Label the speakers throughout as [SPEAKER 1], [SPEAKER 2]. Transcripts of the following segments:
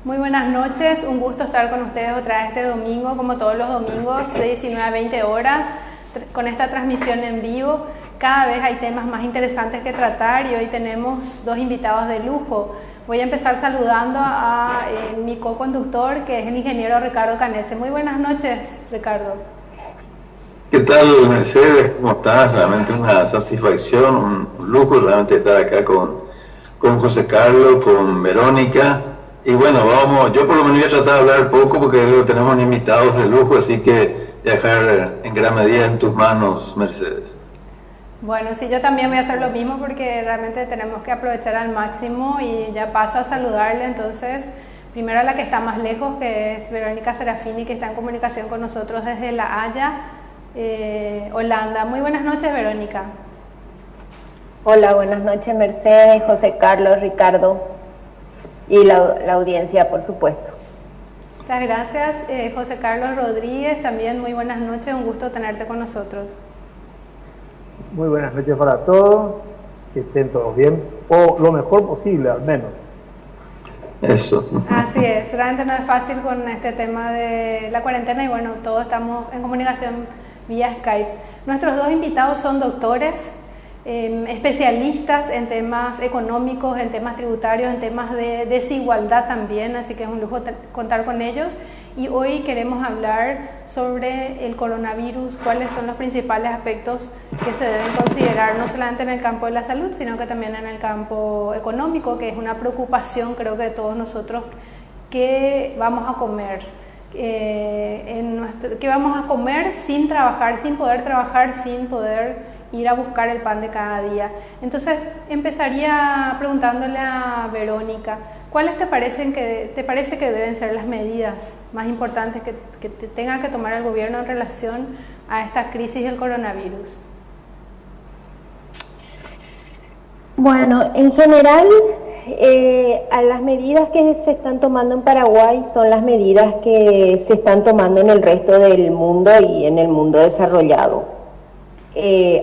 [SPEAKER 1] Muy buenas noches, un gusto estar con ustedes otra vez este domingo, como todos los domingos, de 19 a 20 horas, con esta transmisión en vivo. Cada vez hay temas más interesantes que tratar y hoy tenemos dos invitados de lujo. Voy a empezar saludando a mi co-conductor, que es el ingeniero Ricardo Canese. Muy buenas noches, Ricardo.
[SPEAKER 2] ¿Qué tal, Mercedes? ¿Cómo estás? Realmente una satisfacción, un lujo realmente estar acá con José Carlos, con Verónica. Y bueno, yo por lo menos voy a tratar de hablar poco porque tenemos invitados de lujo, así que dejar en gran medida en tus manos, Mercedes.
[SPEAKER 1] Bueno, sí, yo también voy a hacer lo mismo porque realmente tenemos que aprovechar al máximo y ya paso a saludarle. Entonces, primero a la que está más lejos, que es Verónica Serafini, que está en comunicación con nosotros desde La Haya, Holanda. Muy buenas noches, Verónica.
[SPEAKER 3] Hola, buenas noches, Mercedes, José Carlos, Ricardo y la audiencia, por supuesto.
[SPEAKER 1] Muchas gracias, José Carlos Rodríguez, también muy buenas noches, un gusto tenerte con nosotros.
[SPEAKER 4] Muy buenas noches para todos, que estén todos bien, o lo mejor posible al menos.
[SPEAKER 2] Eso.
[SPEAKER 1] Así es, realmente no es fácil con este tema de la cuarentena y bueno, todos estamos en comunicación vía Skype. Nuestros dos invitados son doctores, especialistas en temas económicos, en temas tributarios, en temas de desigualdad también, así que es un lujo contar con ellos. Y hoy queremos hablar sobre el coronavirus, cuáles son los principales aspectos que se deben considerar, no solamente en el campo de la salud, sino que también en el campo económico, que es una preocupación creo que de todos nosotros, qué vamos a comer, qué vamos a comer sin trabajar, sin poder ir a buscar el pan de cada día. Entonces empezaría preguntándole a Verónica, ¿cuáles te parece que deben ser las medidas más importantes que tenga que tomar el gobierno en relación a esta crisis del coronavirus?
[SPEAKER 3] Bueno, en general, a las medidas que se están tomando en Paraguay son las medidas que se están tomando en el resto del mundo y en el mundo desarrollado.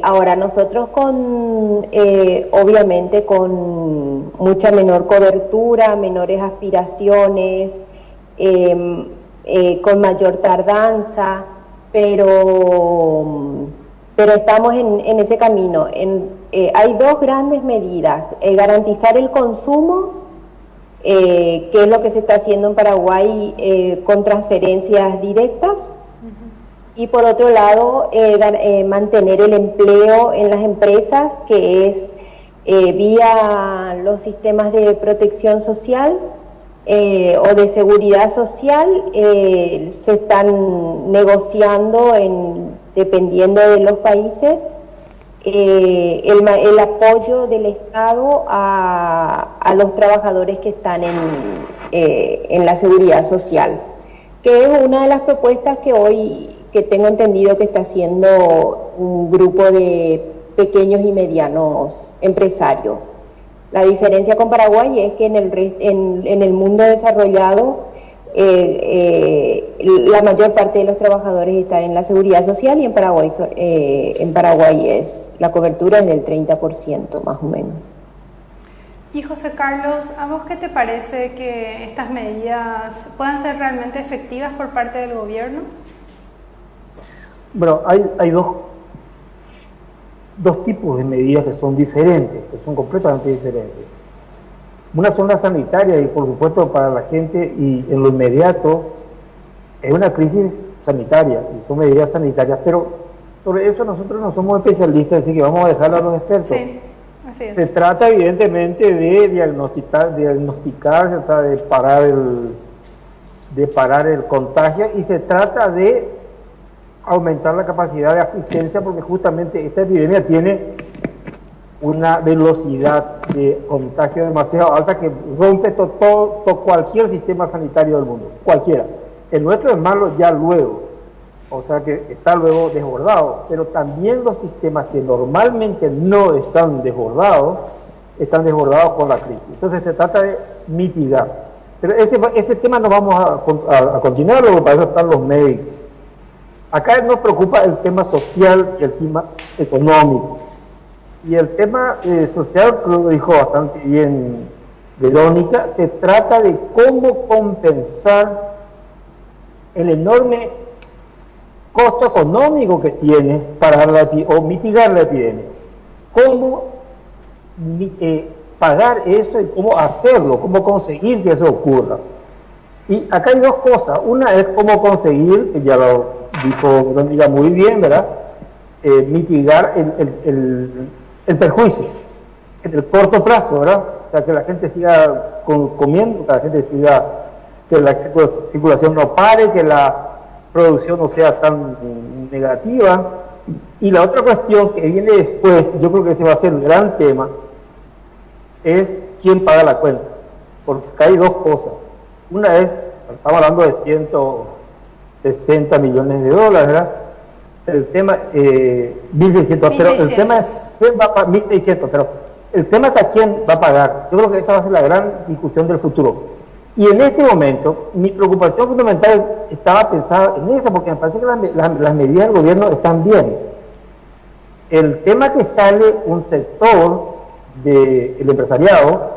[SPEAKER 3] Ahora nosotros obviamente con mucha menor cobertura, menores aspiraciones, con mayor tardanza, pero estamos en ese camino. Hay dos grandes medidas: garantizar el consumo, que es lo que se está haciendo en Paraguay con transferencias directas, y por otro lado mantener el empleo en las empresas, que es vía los sistemas de protección social o de seguridad social. Se están negociando, dependiendo de los países, el apoyo del Estado a los trabajadores que están en la seguridad social, que es una de las propuestas que tengo entendido que está haciendo un grupo de pequeños y medianos empresarios. La diferencia con Paraguay es que en el mundo desarrollado la mayor parte de los trabajadores están en la seguridad social, y en Paraguay la cobertura es del 30% más o menos.
[SPEAKER 1] Y José Carlos, ¿a vos qué te parece que estas medidas puedan ser realmente efectivas por parte del gobierno?
[SPEAKER 4] Bueno, hay dos tipos de medidas que son diferentes, que son completamente diferentes. Una son las sanitarias, y por supuesto para la gente y en lo inmediato es una crisis sanitaria y son medidas sanitarias, pero sobre eso nosotros no somos especialistas, así que vamos a dejarlo a los expertos.
[SPEAKER 1] Sí, así es.
[SPEAKER 4] Se trata evidentemente de diagnosticar, se trata de parar el contagio, y se trata de aumentar la capacidad de asistencia, porque justamente esta epidemia tiene una velocidad de contagio demasiado alta que rompe cualquier sistema sanitario del mundo, cualquiera. El nuestro es malo ya luego, o sea que está luego desbordado, pero también los sistemas que normalmente no están desbordados con la crisis. Entonces se trata de mitigar. Pero ese tema no vamos a continuar, lo que para eso están los médicos. Acá nos preocupa el tema social y el tema económico. Y el tema social, creo que dijo bastante bien Verónica, se trata de cómo compensar el enorme costo económico que tiene para o mitigar la epidemia. Cómo pagar eso y cómo hacerlo, cómo conseguir que eso ocurra. Y acá hay dos cosas. Una es cómo conseguir, que ya lo dijo Verónica muy bien, ¿verdad? Mitigar el perjuicio en el corto plazo, ¿verdad? O sea, que la gente siga comiendo, que la gente siga, que la circulación no pare, que la producción no sea tan negativa. Y la otra cuestión que viene después, yo creo que ese va a ser el gran tema, es quién paga la cuenta. Porque acá hay dos cosas. Una es, estamos hablando de 160 millones de dólares, ¿verdad? El tema, 1.600, pero el tema es quién va a pagar, 1.600, pero el tema es a quién va a pagar. Yo creo que esa va a ser la gran discusión del futuro. Y en ese momento, mi preocupación fundamental estaba pensada en esa, porque me parece que las medidas del gobierno están bien. El tema que sale un sector del empresariado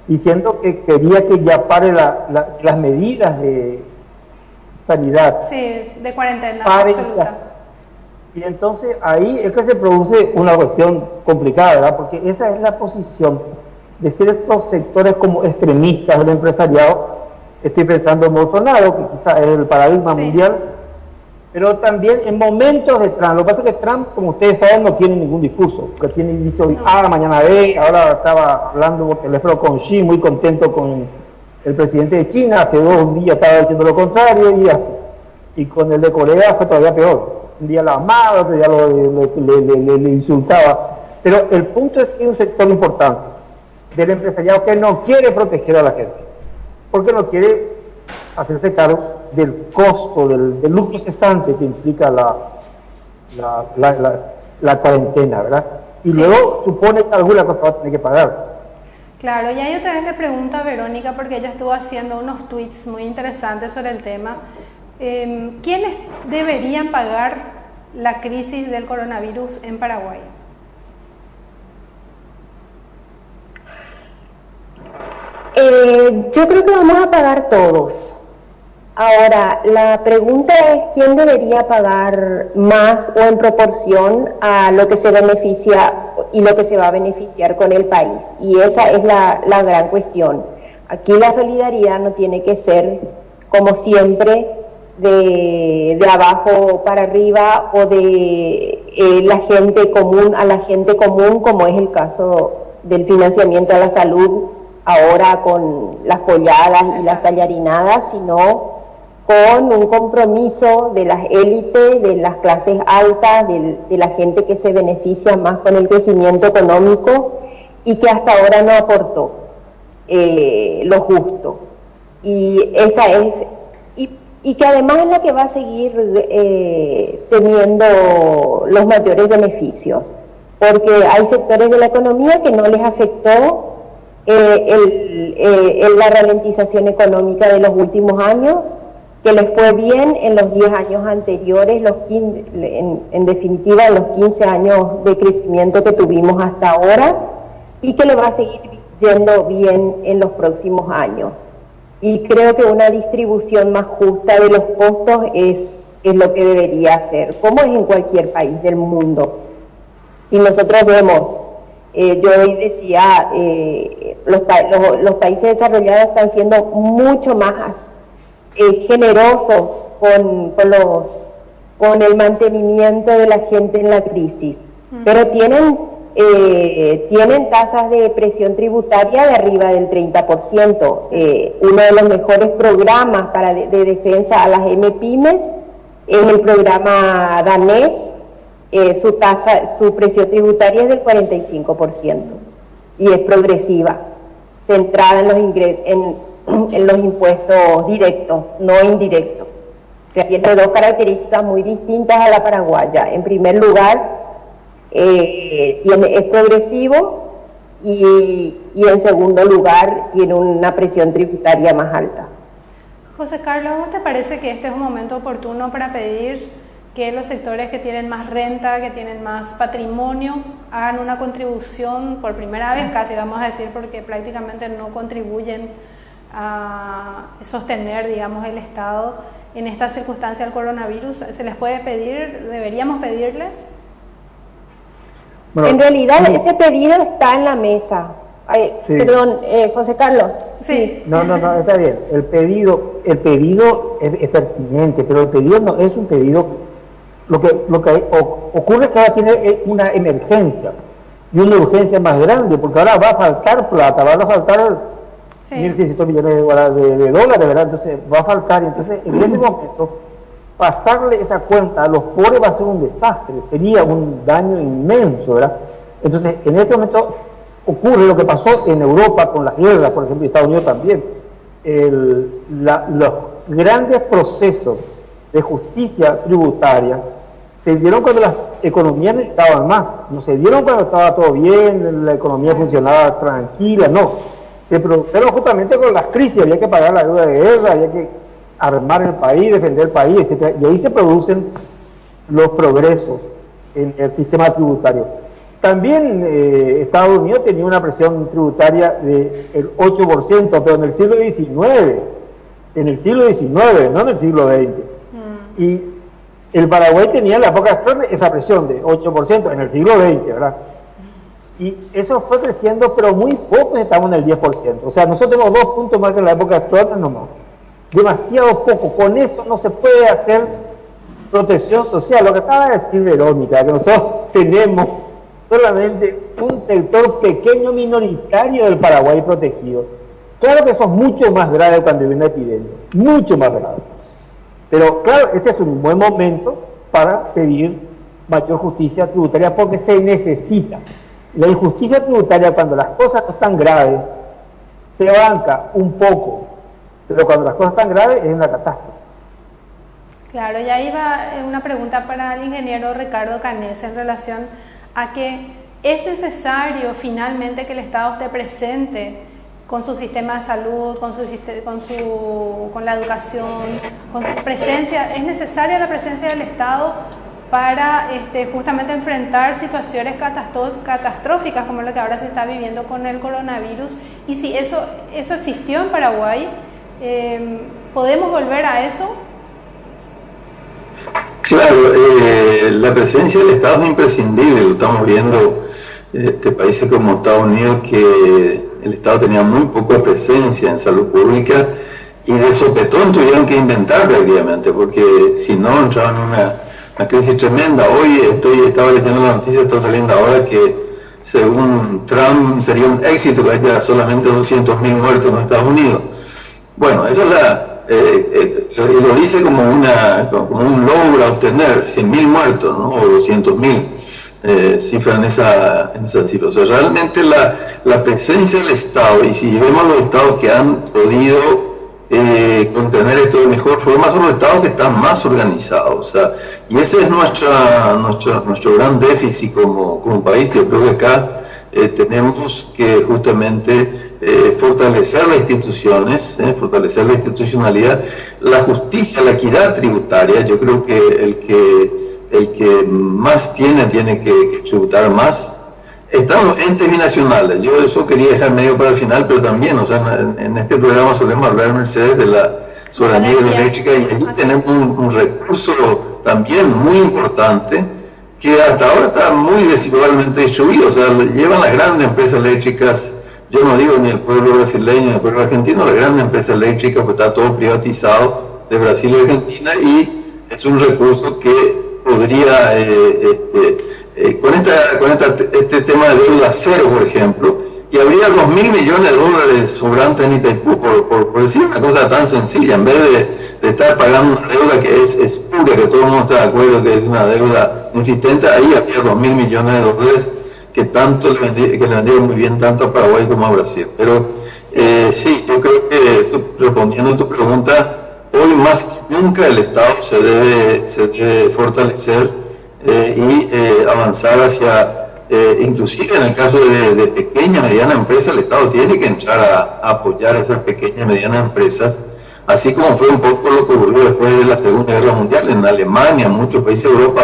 [SPEAKER 4] diciendo que quería que ya pare las medidas de sanidad.
[SPEAKER 1] Sí, de cuarentena
[SPEAKER 4] pare
[SPEAKER 1] absoluta.
[SPEAKER 4] Y entonces ahí es que se produce una cuestión complicada, ¿verdad? Porque esa es la posición de ciertos sectores como extremistas del empresariado. Estoy pensando en Bolsonaro, que quizás es el paradigma mundial, pero también en momentos de Trump. Lo que pasa es que Trump, como ustedes saben, no tiene ningún discurso, porque dice hoy A, mañana B. Ahora estaba hablando por teléfono con Xi, muy contento con el presidente de China, hace 2 días estaba diciendo lo contrario, y así. Y con el de Corea fue todavía peor. Un día la amaba, otro día le insultaba. Pero el punto es que hay un sector importante del empresariado que no quiere proteger a la gente, porque no quiere hacerse cargo del costo, del lucro cesante que implica la cuarentena, ¿verdad? Y luego supone que alguna cosa va a tener que pagar.
[SPEAKER 1] Claro, y ahí otra vez le pregunto a Verónica, porque ella estuvo haciendo unos tweets muy interesantes sobre el tema. ¿Quiénes deberían pagar la crisis del coronavirus en Paraguay?
[SPEAKER 3] Yo creo que vamos a pagar todos. Ahora, la pregunta es quién debería pagar más o en proporción a lo que se beneficia y lo que se va a beneficiar con el país. Y esa es la gran cuestión. Aquí la solidaridad no tiene que ser, como siempre, de abajo para arriba o de la gente común a la gente común, como es el caso del financiamiento a la salud ahora con las polladas y las tallarinadas, sino con un compromiso de las élites, de las clases altas, de la gente que se beneficia más con el crecimiento económico y que hasta ahora no aportó lo justo. Y esa es, y que además es la que va a seguir teniendo los mayores beneficios, porque hay sectores de la economía que no les afectó la ralentización económica de los últimos años, que les fue bien en los 10 años anteriores, en definitiva en los 15 años de crecimiento que tuvimos hasta ahora, y que le va a seguir yendo bien en los próximos años. Y creo que una distribución más justa de los costos es lo que debería hacer, como es en cualquier país del mundo. Y nosotros vemos, yo hoy decía, los países desarrollados están siendo mucho más generosos con el mantenimiento de la gente en la crisis, pero tienen tasas de presión tributaria de arriba del 30%. Uno de los mejores programas de defensa a las MPYMES es el programa danés. Su presión tributaria es del 45% y es progresiva, centrada en los impuestos directos, no indirectos, que tiene dos características muy distintas a la paraguaya. En primer lugar, es progresivo y en segundo lugar tiene una presión tributaria más alta.
[SPEAKER 1] José Carlos, ¿te parece que este es un momento oportuno para pedir que los sectores que tienen más renta, que tienen más patrimonio, hagan una contribución por primera vez, casi vamos a decir, porque prácticamente no contribuyen a sostener, digamos, el Estado en esta circunstancia del coronavirus. ¿Se les puede pedir, deberíamos pedirles?
[SPEAKER 3] Bueno, en realidad ese pedido está en la mesa. Ay, sí. Perdón, José Carlos.
[SPEAKER 1] Sí.
[SPEAKER 4] No, está bien. El pedido es pertinente, pero el pedido no es un pedido. Lo que ocurre es que ahora tiene una emergencia y una urgencia más grande, porque ahora va a faltar plata, van a faltar 1.600 millones de dólares, ¿verdad? Entonces va a faltar, entonces en ese momento pasarle esa cuenta a los pobres va a ser un desastre, sería un daño inmenso, ¿verdad? Entonces en este momento ocurre lo que pasó en Europa con las guerras, por ejemplo, y Estados Unidos también. Los grandes procesos de justicia tributaria se dieron cuando las economías necesitaban más, no se dieron cuando estaba todo bien, la economía funcionaba tranquila, no. Se produjeron justamente con las crisis, había que pagar la deuda de guerra, había que armar el país, defender el país, etc. Y ahí se producen los progresos en el sistema tributario. También Estados Unidos tenía una presión tributaria del 8%, pero en el siglo XIX, no en el siglo XX. Y el Paraguay tenía en la época actual esa presión de 8% en el siglo XX, ¿verdad? Y eso fue creciendo, pero muy poco, estamos en el 10%. O sea, nosotros tenemos 2 puntos más que en la época actual, nomás. Demasiado poco. Con eso no se puede hacer protección social. Lo que acaba de decir Verónica, que nosotros tenemos solamente un sector pequeño minoritario del Paraguay protegido. Claro que eso es mucho más grave cuando viene una epidemia, mucho más grave. Pero claro, este es un buen momento para pedir mayor justicia tributaria porque se necesita. La injusticia tributaria, cuando las cosas no están graves, se banca un poco, pero cuando las cosas están graves es una catástrofe.
[SPEAKER 1] Claro, y ahí va una pregunta para el ingeniero Ricardo Canese en relación a que es necesario finalmente que el Estado esté presente con su sistema de salud, con la educación, con su presencia. Es necesaria la presencia del Estado para justamente enfrentar situaciones catastróficas como lo que ahora se está viviendo con el coronavirus. Y si eso existió en Paraguay, ¿podemos volver a eso?
[SPEAKER 2] Claro, la presencia del Estado es imprescindible. Lo estamos viendo países como Estados Unidos, que el Estado tenía muy poca presencia en salud pública y de sopetón tuvieron que inventar prácticamente, porque si no entraban en una crisis tremenda. Hoy estaba leyendo la noticia, está saliendo ahora que según Trump sería un éxito que haya solamente 200.000 muertos en Estados Unidos. Bueno, eso es lo dice como un logro a obtener 100.000 muertos, ¿no? O 200.000, cifra en esa cifra. O sea, realmente la presencia del Estado, y si vemos los estados que han podido contener esto de mejor forma, son los estados que están más organizados. O sea, y ese es nuestro gran déficit como país. Yo creo que acá tenemos que justamente fortalecer las instituciones, fortalecer la institucionalidad, la justicia, la equidad tributaria. Yo creo que el que más tiene que tributar más. Están los entes binacionales. Yo eso quería dejar medio para el final, pero también, o sea, en este programa solemos hablar, Mercedes, de la soberanía hidroeléctrica, y ahí tenemos un recurso también muy importante que hasta ahora está muy desigualmente distribuido. O sea, llevan las grandes empresas eléctricas. Yo no digo ni el pueblo brasileño ni el pueblo argentino, las grandes empresas eléctricas, pues está todo privatizado de Brasil y Argentina, y es un recurso que podría, con este tema de deuda cero, por ejemplo, y habría 2.000 millones de dólares sobrantes en Itaipú, por decir una cosa tan sencilla, en vez de estar pagando una deuda que es pura, que todo el mundo está de acuerdo que es una deuda insistente. Ahí había 2.000 millones de dólares que le vendieron muy bien tanto a Paraguay como a Brasil. Pero sí, yo creo que respondiendo a tu pregunta, hoy más que nunca el Estado se debe fortalecer y avanzar hacia, inclusive en el caso de pequeña y mediana empresa, el Estado tiene que entrar a apoyar a esas pequeñas y medianas empresas así como fue un poco lo que ocurrió después de la Segunda Guerra Mundial en Alemania, muchos países de Europa,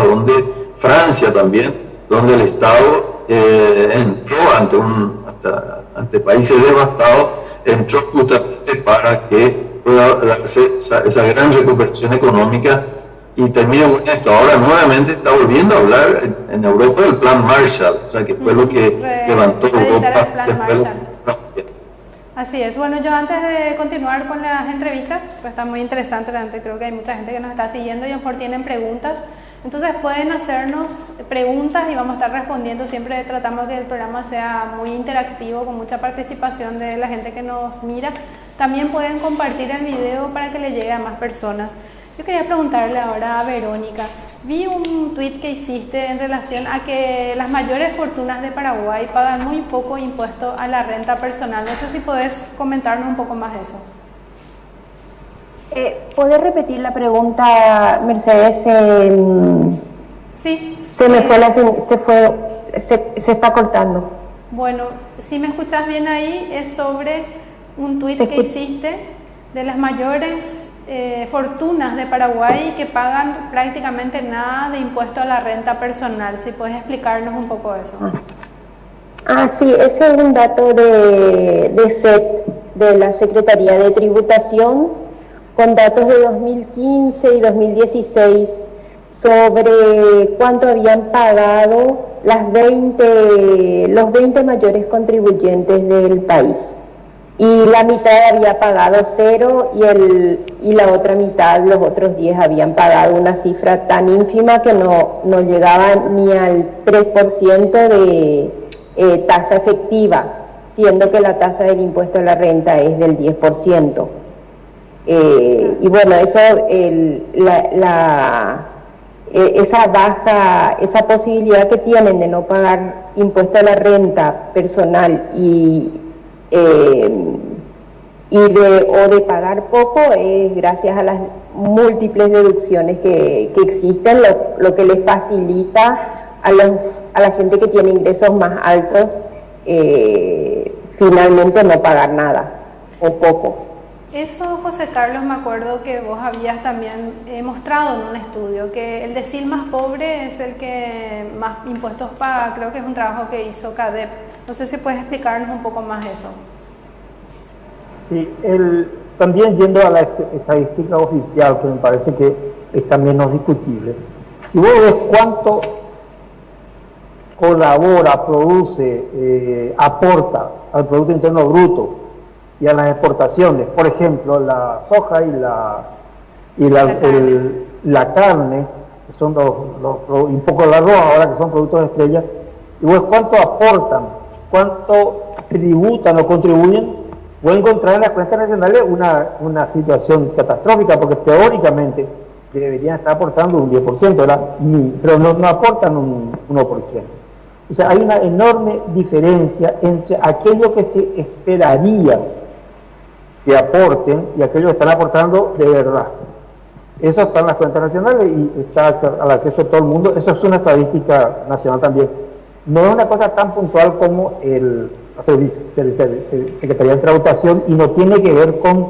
[SPEAKER 2] Francia también, donde el Estado entró ante países devastados, entró justamente para que pueda darse esa gran recuperación económica y termina con esto. Ahora nuevamente está volviendo a hablar en Europa del Plan Marshall, o sea que fue lo que levantó Europa después.
[SPEAKER 1] Así es. Bueno, yo antes de continuar con las entrevistas, pues está muy interesante, realmente creo que hay mucha gente que nos está siguiendo y a lo mejor tienen preguntas. Entonces pueden hacernos preguntas y vamos a estar respondiendo. Siempre tratamos que el programa sea muy interactivo, con mucha participación de la gente que nos mira. También pueden compartir el video para que le llegue a más personas. Yo quería preguntarle ahora a Verónica. Vi un tuit que hiciste en relación a que las mayores fortunas de Paraguay pagan muy poco impuesto a la renta personal. No sé si podés comentarnos un poco más eso.
[SPEAKER 3] ¿Podés repetir la pregunta, Mercedes?
[SPEAKER 1] Sí.
[SPEAKER 3] Se está cortando.
[SPEAKER 1] Bueno, si me escuchás bien ahí, es sobre un tuit que hiciste de las mayores fortunas de Paraguay que pagan prácticamente nada de impuesto a la renta personal. Si puedes explicarnos un poco eso.
[SPEAKER 3] Sí, ese es un dato de SET, de la Secretaría de Tributación, con datos de 2015 y 2016 sobre cuánto habían pagado los 20 mayores contribuyentes del país. Y la mitad había pagado 0 y la otra mitad, los otros 10, habían pagado una cifra tan ínfima que no llegaba ni al 3% de tasa efectiva, siendo que la tasa del impuesto a la renta es del 10%. Y bueno, eso, esa posibilidad que tienen de no pagar impuesto a la renta personal o de pagar poco es gracias a las múltiples deducciones que existen, lo que les facilita a la gente que tiene ingresos más altos finalmente no pagar nada o poco.
[SPEAKER 1] Eso, José Carlos, me acuerdo que vos habías también mostrado en un estudio que el decil más pobre es el que más impuestos paga. Creo que es un trabajo que hizo CADEP. No sé si puedes explicarnos un poco más eso.
[SPEAKER 4] Sí, también yendo a la estadística oficial, que me parece que es también no discutible. Si vos ves cuánto colabora, produce, aporta al Producto Interno Bruto y a las exportaciones, por ejemplo, la soja y la carne, que son un poco el arroz ahora, que son productos de estrella, y vos cuánto aportan, cuánto tributan o contribuyen, voy a encontrar en las cuentas nacionales una situación catastrófica, porque teóricamente deberían estar aportando un 10%, ¿verdad? Pero no aportan un 1%. O sea, hay una enorme diferencia entre aquello que se esperaría que aporten y aquello que están aportando de verdad. Eso está en las cuentas nacionales y está al acceso de todo el mundo. Eso es una estadística nacional también. No es una cosa tan puntual como la Secretaría de Tributación y no tiene que ver con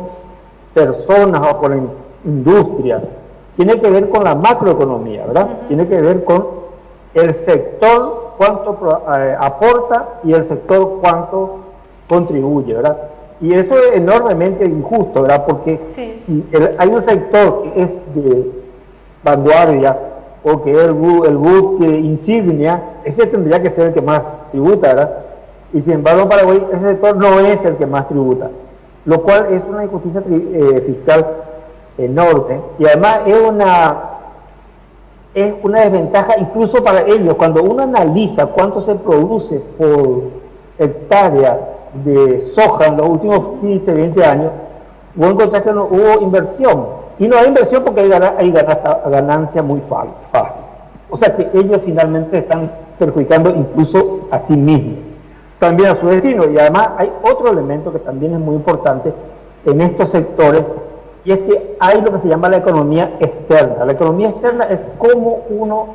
[SPEAKER 4] personas o con la industria. Tiene que ver con la macroeconomía, ¿verdad? Tiene que ver con el sector cuánto aporta y el sector cuánto contribuye, ¿verdad? Y eso es enormemente injusto, ¿verdad? Porque hay un sector que es de vanguardia o que es el buque insignia, ese tendría que ser el que más tributa, ¿verdad? Y sin embargo en Paraguay ese sector no es el que más tributa, lo cual es una injusticia fiscal enorme y además es una desventaja incluso para ellos. Cuando uno analiza cuánto se produce por hectárea de soja en los últimos 15, 20 años, vos encontrás que no hubo inversión. Y no hay inversión porque hay ganancia muy fácil. O sea que ellos finalmente están perjudicando incluso a sí mismos, también a su vecino. Y además hay otro elemento que también es muy importante en estos sectores, y es que hay lo que se llama la economía externa. La economía externa es cómo uno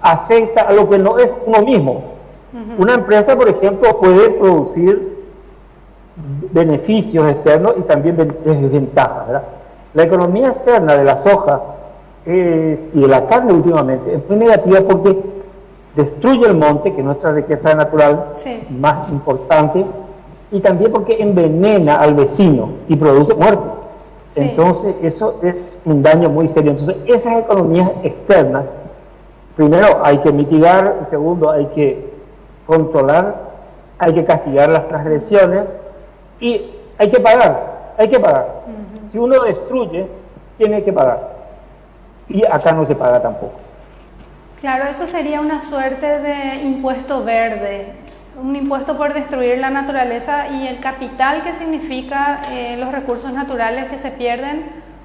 [SPEAKER 4] afecta a lo que no es uno mismo. Una empresa, por ejemplo, puede producir beneficios externos y también desventajas, ¿verdad? La economía externa de la soja y de la carne últimamente es muy negativa porque destruye el monte, que es nuestra riqueza natural
[SPEAKER 1] Sí.
[SPEAKER 4] más importante, y también porque envenena al vecino y produce muerte.
[SPEAKER 1] Sí.
[SPEAKER 4] Entonces eso es un daño muy serio. Entonces esas economías externas, primero hay que mitigar, segundo hay que controlar, hay que castigar las transgresiones y hay que pagar, hay que pagar. Si uno destruye, tiene que pagar. Y acá no se paga tampoco.
[SPEAKER 1] Claro, eso sería una suerte de impuesto verde, un impuesto por destruir la naturaleza y el capital que significa los recursos naturales que se pierden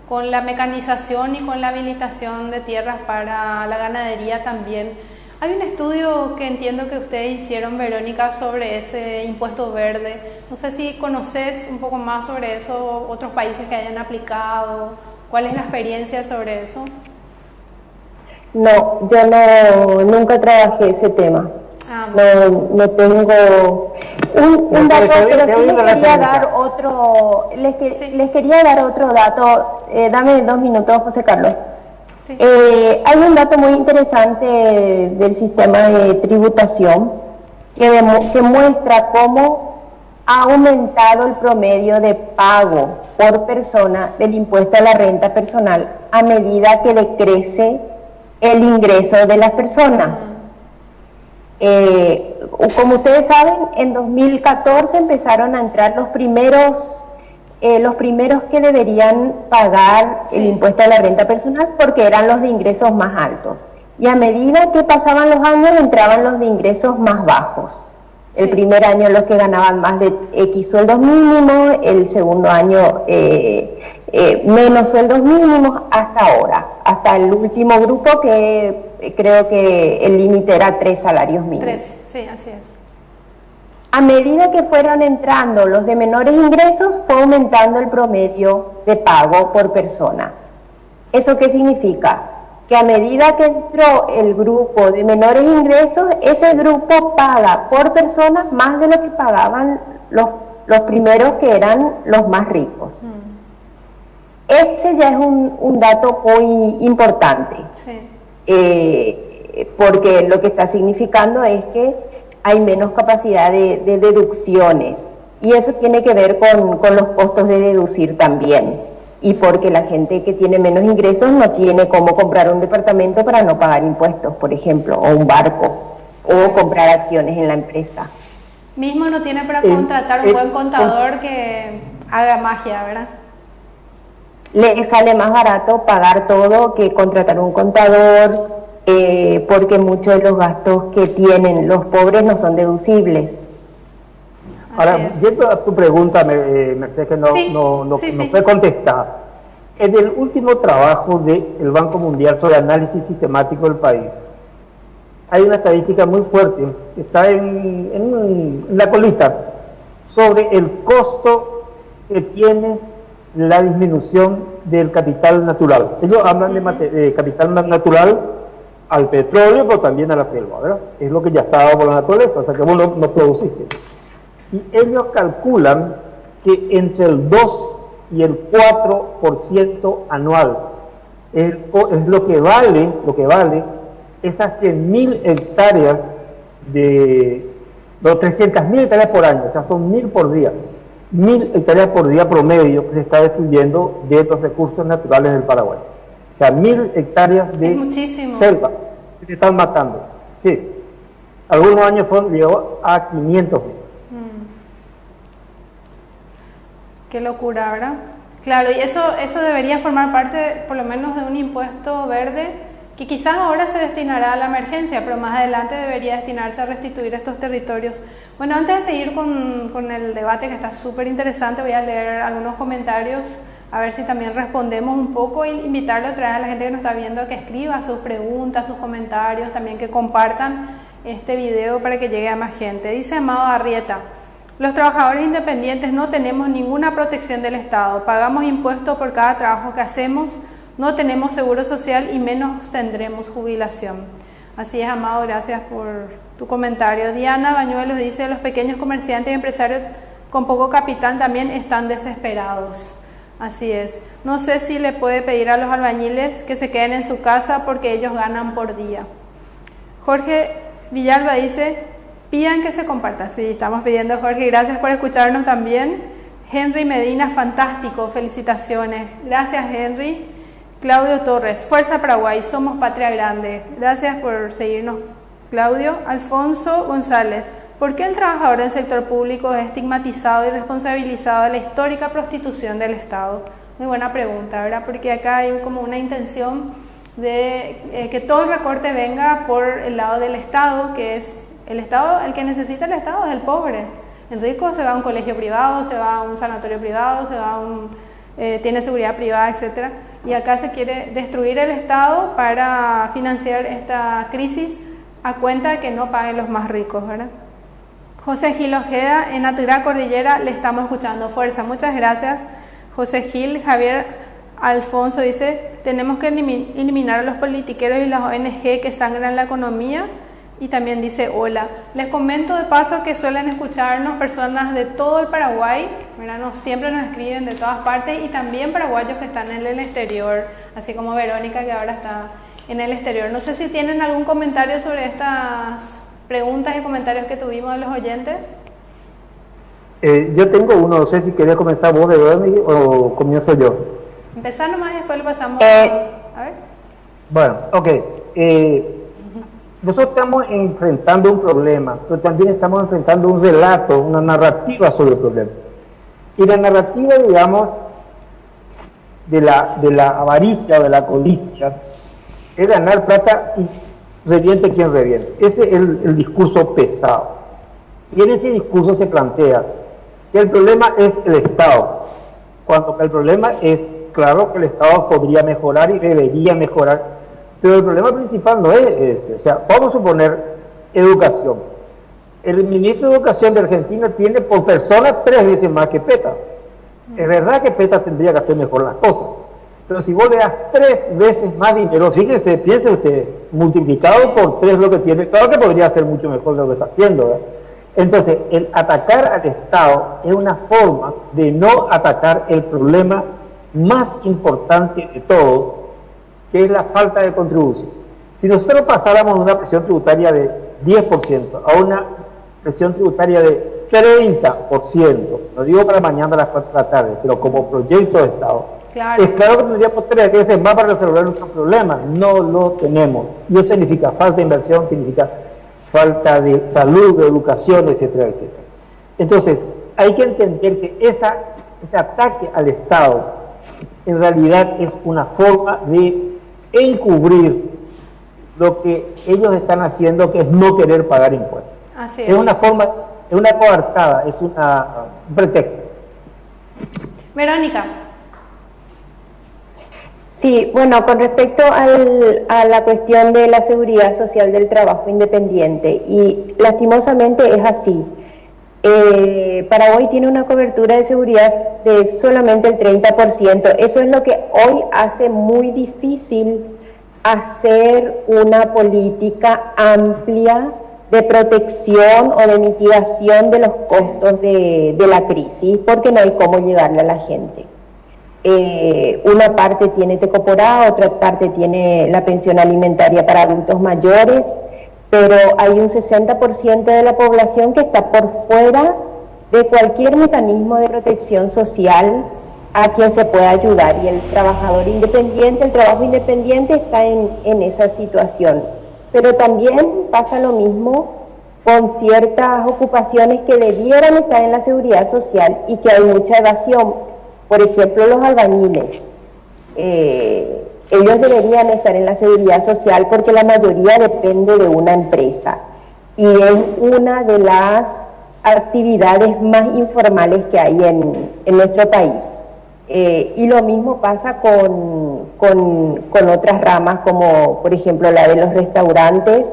[SPEAKER 1] con la mecanización y con la habilitación de tierras para la ganadería también. Hay un estudio que entiendo que ustedes hicieron, Verónica, sobre ese impuesto verde. No sé si conoces un poco más sobre eso, otros países que hayan aplicado, cuál es la experiencia sobre eso.
[SPEAKER 3] No, yo nunca trabajé ese tema. No tengo un dato, pero sí les quería dar otro, les quería dar otro dato. Dame 2 minutos, José Carlos.
[SPEAKER 1] Sí.
[SPEAKER 3] Hay un dato muy interesante del sistema de tributación que muestra cómo ha aumentado el promedio de pago por persona del impuesto a la renta personal a medida que decrece el ingreso de las personas. Como ustedes saben, en 2014 empezaron a entrar los primeros que deberían pagar el impuesto a la renta personal porque eran los de ingresos más altos. Y a medida que pasaban los años entraban los de ingresos más bajos. El primer año los que ganaban más de X sueldos mínimos, el segundo año menos sueldos mínimos, hasta ahora, hasta el último grupo que creo que el límite era 3 salarios mínimos.
[SPEAKER 1] 3, sí, así es.
[SPEAKER 3] A medida que fueron entrando los de menores ingresos, fue aumentando el promedio de pago por persona. ¿Eso qué significa? Que a medida que entró el grupo de menores ingresos, ese grupo paga por persona más de lo que pagaban los primeros, que eran los más ricos. Ese ya es un dato muy importante, porque lo que está significando es que hay menos capacidad de deducciones, y eso tiene que ver con los costos de deducir también, y porque la gente que tiene menos ingresos no tiene cómo comprar un departamento para no pagar impuestos, por ejemplo, o un barco, o comprar acciones en la empresa.
[SPEAKER 1] Mismo no tiene para contratar un buen contador que haga magia, ¿verdad?
[SPEAKER 3] Le sale más barato pagar todo que contratar un contador, porque muchos de los gastos que tienen los pobres no son deducibles.
[SPEAKER 4] Ahora, yendo a tu pregunta, Mercedes, que no fue contestada. En el último trabajo del Banco Mundial sobre análisis sistemático del país, hay una estadística muy fuerte, que está en la colita, sobre el costo que tiene la disminución del capital natural. Ellos hablan de capital natural al petróleo, pero también a la selva, ¿verdad? Es lo que ya está dado por la naturaleza, o sea que vos no produciste. Y ellos calculan que entre el 2 y el 4% anual es lo que vale esas 100.000 hectáreas de los 300.000 hectáreas por año, o sea, son 1.000 por día. 1.000 hectáreas por día promedio que se está destruyendo de estos recursos naturales del Paraguay. O sea, 1.000 hectáreas de selva que se están matando. Sí. Algunos años llegó a 500.000.
[SPEAKER 1] Qué locura, ¿verdad? Claro, y eso debería formar parte, por lo menos, de un impuesto verde que quizás ahora se destinará a la emergencia, pero más adelante debería destinarse a restituir estos territorios. Bueno, antes de seguir con el debate, que está súper interesante, voy a leer algunos comentarios, a ver si también respondemos un poco, y invitarle otra vez a la gente que nos está viendo a que escriba sus preguntas, sus comentarios, también que compartan este video para que llegue a más gente. Dice Amado Arrieta: los trabajadores independientes no tenemos ninguna protección del Estado, pagamos impuestos por cada trabajo que hacemos, no tenemos seguro social y menos tendremos jubilación. Así es, Amado, gracias por tu comentario. Diana Bañuelos dice: los pequeños comerciantes y empresarios con poco capital también están desesperados. Así es. No sé si le puede pedir a los albañiles que se queden en su casa porque ellos ganan por día. Jorge Villalba dice, pidan que se comparta. Sí, estamos pidiendo, Jorge, gracias por escucharnos también. Henry Medina, fantástico, felicitaciones. Gracias, Henry. Claudio Torres, Fuerza Paraguay, somos patria grande. Gracias por seguirnos, Claudio. Alfonso González, ¿por qué el trabajador del sector público es estigmatizado y responsabilizado de la histórica prostitución del Estado? Muy buena pregunta, ¿verdad? Porque acá hay como una intención de que todo el recorte venga por el lado del Estado, que es el Estado, el que necesita el Estado es el pobre. El rico se va a un colegio privado, se va a un sanatorio privado, se va a tiene seguridad privada, etc. Y acá se quiere destruir el Estado para financiar esta crisis a cuenta de que no paguen los más ricos, ¿verdad? José Gil Ojeda, en Natura Cordillera le estamos escuchando. Fuerza, muchas gracias, José Gil. Javier Alfonso dice, tenemos que eliminar a los politiqueros y las ONG que sangran la economía. Y también dice, hola, les comento de paso que suelen escucharnos personas de todo el Paraguay, ¿verdad? Siempre nos escriben de todas partes, y también paraguayos que están en el exterior, así como Verónica, que ahora está en el exterior. No sé si tienen algún comentario sobre estas preguntas y comentarios que tuvimos de los oyentes.
[SPEAKER 4] Yo tengo uno, no sé si quería comenzar vos, de Verónica, o comienzo yo.
[SPEAKER 1] Empezar nomás y después lo pasamos a ver.
[SPEAKER 4] Bueno, ok. Nosotros estamos enfrentando un problema, pero también estamos enfrentando un relato, una narrativa sobre el problema. Y la narrativa, digamos, de la avaricia o de la codicia es ganar plata y reviente quien reviente. Ese es el discurso pesado. Y en ese discurso se plantea que el problema es el Estado, cuando el problema es, claro, que el Estado podría mejorar y debería mejorar. Pero el problema principal no es ese. O sea, vamos a suponer educación. El ministro de Educación de Argentina tiene por persona 3 veces más que PETA. Es verdad que PETA tendría que hacer mejor las cosas, pero si vos le das 3 veces más dinero, fíjense, piense usted, multiplicado por 3 lo que tiene, claro que podría hacer mucho mejor de lo que está haciendo, ¿verdad? Entonces, el atacar al Estado es una forma de no atacar el problema más importante de todo, que es la falta de contribución. Si nosotros pasáramos de una presión tributaria de 10% a una presión tributaria de 30%, lo digo para mañana a las 4 de la tarde, pero como proyecto de Estado, claro, es claro que tendríamos 3 veces más para resolver nuestros problemas. No lo tenemos. Y eso significa falta de inversión, significa falta de salud, de educación, etcétera, etcétera. Entonces, hay que entender que ese ataque al Estado en realidad es una forma de encubrir lo que ellos están haciendo, que es no querer pagar impuestos.
[SPEAKER 1] Así
[SPEAKER 4] es una forma, es una coartada, es un pretexto.
[SPEAKER 1] Verónica.
[SPEAKER 3] Sí, bueno, con respecto a la cuestión de la seguridad social del trabajo independiente, y lastimosamente es así. Paraguay tiene una cobertura de seguridad de solamente el 30%. Eso es lo que hoy hace muy difícil hacer una política amplia de protección o de mitigación de los costos de la crisis, porque no hay cómo llegarle a la gente. Una parte tiene Tecoporá, otra parte tiene la pensión alimentaria para adultos mayores, pero hay un 60% de la población que está por fuera de cualquier mecanismo de protección social a quien se pueda ayudar, y el trabajador independiente, el trabajo independiente está en esa situación. Pero también pasa lo mismo con ciertas ocupaciones que debieran estar en la seguridad social y que hay mucha evasión. Por ejemplo, los albañiles. Ellos deberían estar en la seguridad social porque la mayoría depende de una empresa y es una de las actividades más informales que hay en nuestro país. Y lo mismo pasa con otras ramas, como por ejemplo la de los restaurantes.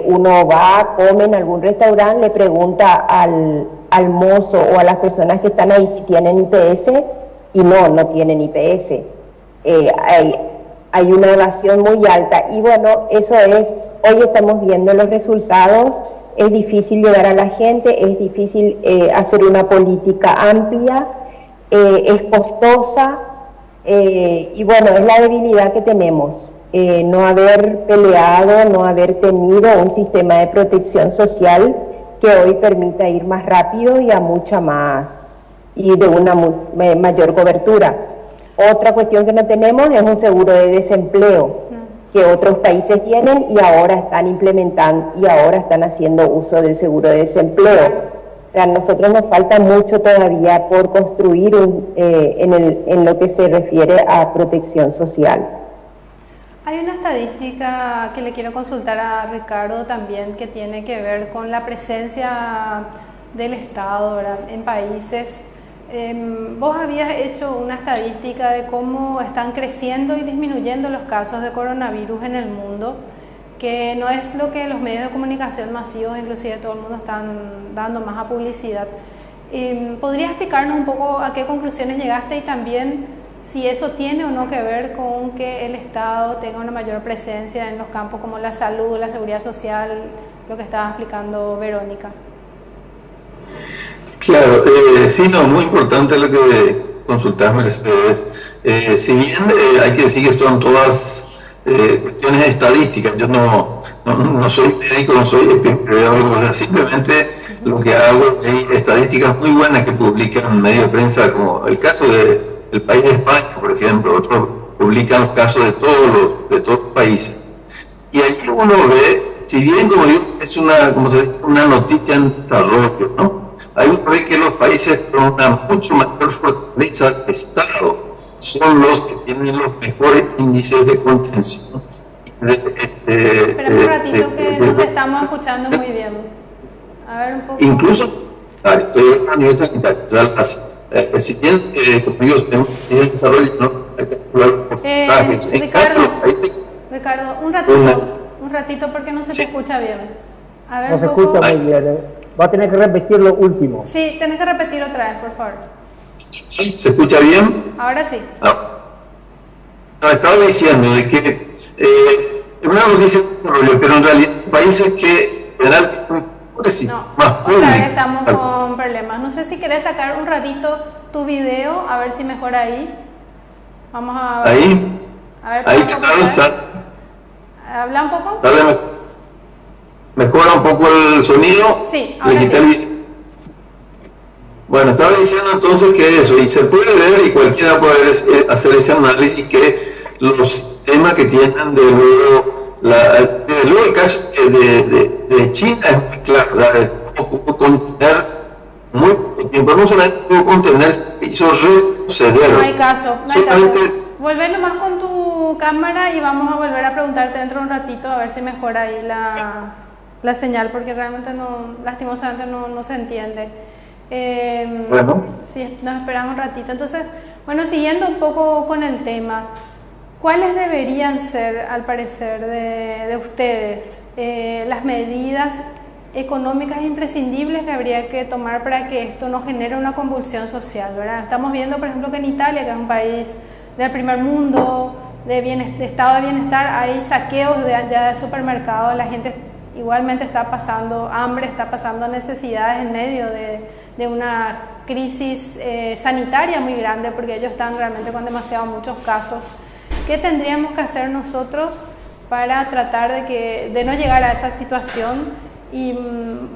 [SPEAKER 3] Uno va, come en algún restaurante, le pregunta al mozo o a las personas que están ahí si tienen IPS, y no tienen IPS. Hay una evasión muy alta, y bueno, eso es, hoy estamos viendo los resultados. Es difícil llegar a la gente, es difícil hacer una política amplia, es costosa, y bueno, es la debilidad que tenemos, no haber peleado, no haber tenido un sistema de protección social que hoy permita ir más rápido y a mucha más, y de una mayor cobertura. Otra cuestión que no tenemos es un seguro de desempleo, que otros países tienen y ahora están implementando y ahora están haciendo uso del seguro de desempleo. O sea, a nosotros nos falta mucho todavía por construir en lo que se refiere a protección social.
[SPEAKER 1] Hay una estadística que le quiero consultar a Ricardo también, que tiene que ver con la presencia del Estado, ¿verdad?, en países. Vos habías hecho una estadística de cómo están creciendo y disminuyendo los casos de coronavirus en el mundo, que no es lo que los medios de comunicación masivos, inclusive todo el mundo, están dando más a publicidad. ¿Podrías explicarnos un poco a qué conclusiones llegaste y también si eso tiene o no que ver con que el Estado tenga una mayor presencia en los campos como la salud, la seguridad social, lo que estaba explicando Verónica?
[SPEAKER 2] Claro, sí, no, muy importante lo que consultás, Mercedes. Si bien hay que decir que son todas cuestiones estadísticas, yo no soy médico, no soy epidemiólogo, o sea, simplemente lo que hago es estadísticas muy buenas que publican medios de prensa, como el caso del país de España, por ejemplo. Otros publican los casos de todos los países. Y ahí uno ve, si bien, como digo, es una noticia en desarrollo, ¿no? Ahí uno ve que los países con una mucho mayor fortaleza de Estado son los que tienen los mejores índices de contención.
[SPEAKER 1] Espera un ratito que no te estamos escuchando muy bien. A ver un poco.
[SPEAKER 2] Incluso, estoy a nivel sanitario, o sea, si bien conmigo tenemos desarrollo, ¿no?
[SPEAKER 1] Ricardo, un ratito porque no se te escucha bien. A ver,
[SPEAKER 4] no se escucha muy bien, Va a tener que repetir lo último.
[SPEAKER 1] Sí, tenés que repetir otra vez, por favor.
[SPEAKER 2] ¿Se escucha bien?
[SPEAKER 1] Ahora sí.
[SPEAKER 2] No, estaba diciendo de que una noticia de desarrollo, pero en realidad países que
[SPEAKER 1] más otra vez estamos con problemas. No sé si querés sacar un ratito tu video, a ver si mejora ahí. Vamos a ver.
[SPEAKER 2] Ahí.
[SPEAKER 1] A ver,
[SPEAKER 2] ahí que
[SPEAKER 1] habla un poco.
[SPEAKER 2] Dale, mejora un poco el sonido.
[SPEAKER 1] Sí, ahora sí.
[SPEAKER 2] Bueno, estaba diciendo entonces que eso, y se puede ver, y cualquiera puede hacer ese análisis, que los temas que tienen de luego el caso de China es muy claro, no pudo contener muy poco tiempo, no solamente pudo contener, hizo retroceder.
[SPEAKER 1] No hay caso, Volvé nomás con tu cámara y vamos a volver a preguntarte dentro de un ratito a ver si mejora ahí la señal, porque realmente lastimosamente no se entiende.
[SPEAKER 2] Bueno.
[SPEAKER 1] Sí, nos esperamos un ratito. Entonces, bueno, siguiendo un poco con el tema, ¿cuáles deberían ser, al parecer, de ustedes las medidas económicas imprescindibles que habría que tomar para que esto no genere una convulsión social, ¿verdad? Estamos viendo, por ejemplo, que en Italia, que es un país del primer mundo, de estado de bienestar, hay saqueos ya de supermercados, la gente igualmente está pasando hambre, está pasando necesidades en medio de una crisis sanitaria muy grande, porque ellos están realmente con muchos casos. ¿Qué tendríamos que hacer nosotros para tratar de no llegar a esa situación? Y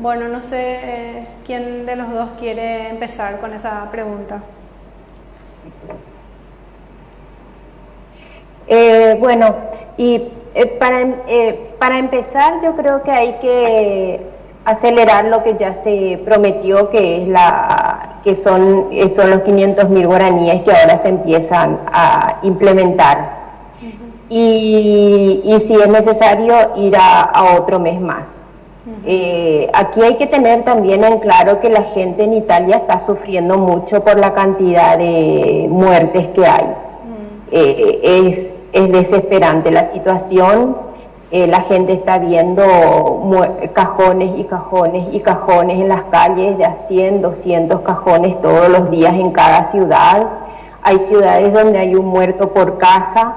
[SPEAKER 1] bueno, no sé quién de los dos quiere empezar con esa pregunta.
[SPEAKER 3] Bueno, y para empezar, yo creo que hay que acelerar lo que ya se prometió, que es son los 500.000 guaraníes que ahora se empiezan a implementar. Y si es necesario, ir a otro mes más. Aquí hay que tener también en claro que la gente en Italia está sufriendo mucho por la cantidad de muertes que hay. Es desesperante la situación. La gente está viendo cajones y cajones y cajones en las calles, de a 100, 200 cajones todos los días en cada ciudad. Hay ciudades donde hay un muerto por casa.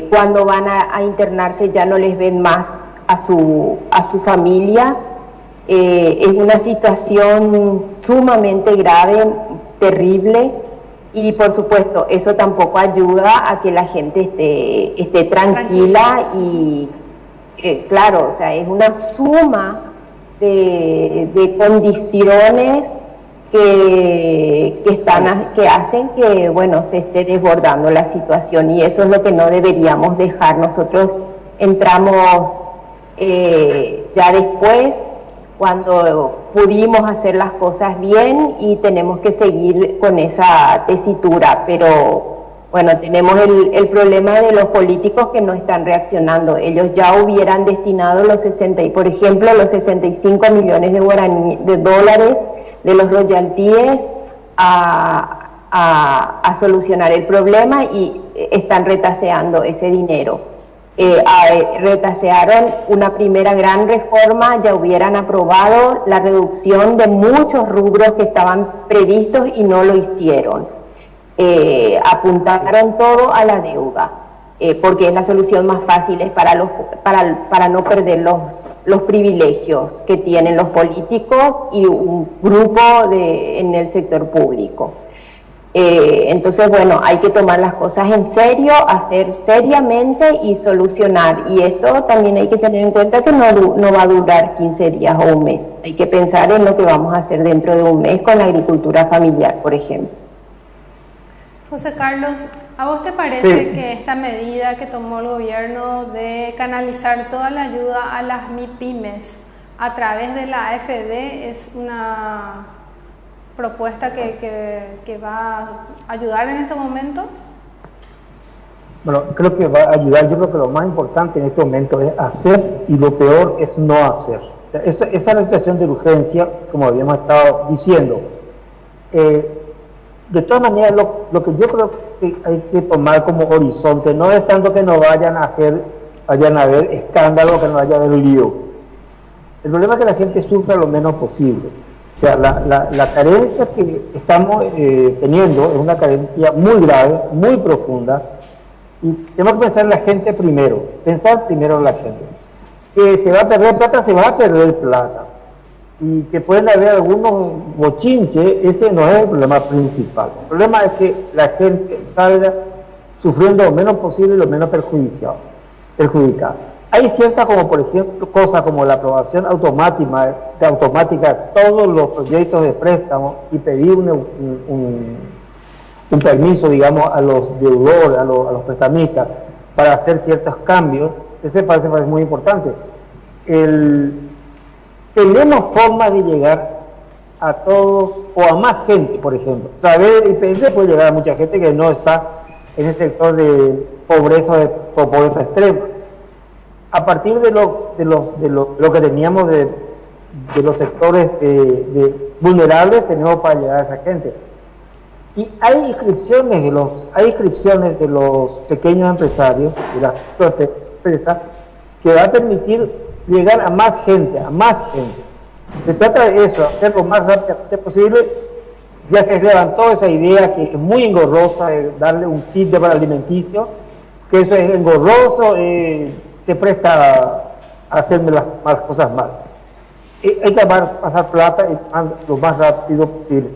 [SPEAKER 3] Cuando van a internarse ya no les ven más a su familia. Es una situación sumamente grave, terrible, y por supuesto eso tampoco ayuda a que la gente esté tranquila y claro, o sea, es una suma de condiciones que hacen que, bueno, se esté desbordando la situación, y eso es lo que no deberíamos dejar. Nosotros entramos ya después, cuando pudimos hacer las cosas bien, y tenemos que seguir con esa tesitura, pero bueno, tenemos el problema de los políticos que no están reaccionando. Ellos ya hubieran destinado por ejemplo, los 65 millones de dólares de los royalties a solucionar el problema, y están retaseando ese dinero. Retasearon una primera gran reforma, ya hubieran aprobado la reducción de muchos rubros que estaban previstos y no lo hicieron. Apuntaron todo a la deuda, porque es la solución más fácil, es para no perder los privilegios que tienen los políticos y un grupo en el sector público. Entonces, bueno, hay que tomar las cosas en serio, hacer seriamente y solucionar. Y esto también hay que tener en cuenta que no va a durar 15 días o un mes. Hay que pensar en lo que vamos a hacer dentro de un mes con la agricultura familiar, por ejemplo.
[SPEAKER 1] José Carlos, ¿a vos te parece que esta medida que tomó el gobierno de canalizar toda la ayuda a las MIPYMES a través de la AFD es una propuesta que va a ayudar en este momento?
[SPEAKER 4] Bueno, creo que va a ayudar. Yo creo que lo más importante en este momento es hacer, y lo peor es no hacer. O sea, esa es la situación de urgencia, como habíamos estado diciendo. De todas maneras, lo que yo creo que hay que tomar como horizonte no es tanto que no vayan a haber escándalos, que no vaya a haber lío. El problema es que la gente sufra lo menos posible. O sea, la carencia que estamos teniendo es una carencia muy grave, muy profunda, y tenemos que pensar en la gente primero, pensar primero en la gente. Que se va a perder plata, se va a perder plata. Y que pueden haber algunos bochinches, ese no es el problema principal. El problema es que la gente salga sufriendo lo menos posible y lo menos perjudicada. Hay ciertas, como por ejemplo, cosas como la aprobación automática de todos los proyectos de préstamo, y pedir un permiso, digamos, a los deudores, a los prestamistas, para hacer ciertos cambios. Ese parece muy importante. Tenemos formas de llegar a todos o a más gente, por ejemplo. A través del IPS puede llegar a mucha gente que no está en el sector de pobreza extrema. A partir de lo que teníamos de los sectores vulnerables, tenemos para llegar a esa gente. Y hay inscripciones de los pequeños empresarios, de las empresas, que va a permitir llegar a más gente, Se trata de eso, hacer lo más rápidamente posible. Ya se levantó esa idea que es muy engorrosa, de darle un kit para alimenticio, que eso es engorroso, se presta a hacerme las cosas mal. Hay que pasar plata lo más rápido posible.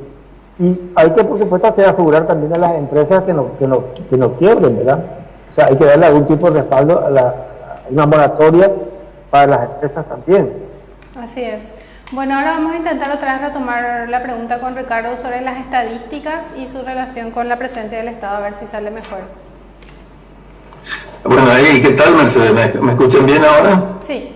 [SPEAKER 4] Y hay que, por supuesto, asegurar también a las empresas que no quiebren, ¿verdad? O sea, hay que darle algún tipo de respaldo a una moratoria para las empresas también.
[SPEAKER 1] Así es. Bueno, ahora vamos a intentar otra vez retomar la pregunta con Ricardo sobre las estadísticas y su relación con la presencia del Estado, a ver si sale mejor.
[SPEAKER 2] Bueno, ahí, ¿qué tal, Mercedes? ¿Me escuchan bien ahora?
[SPEAKER 1] Sí.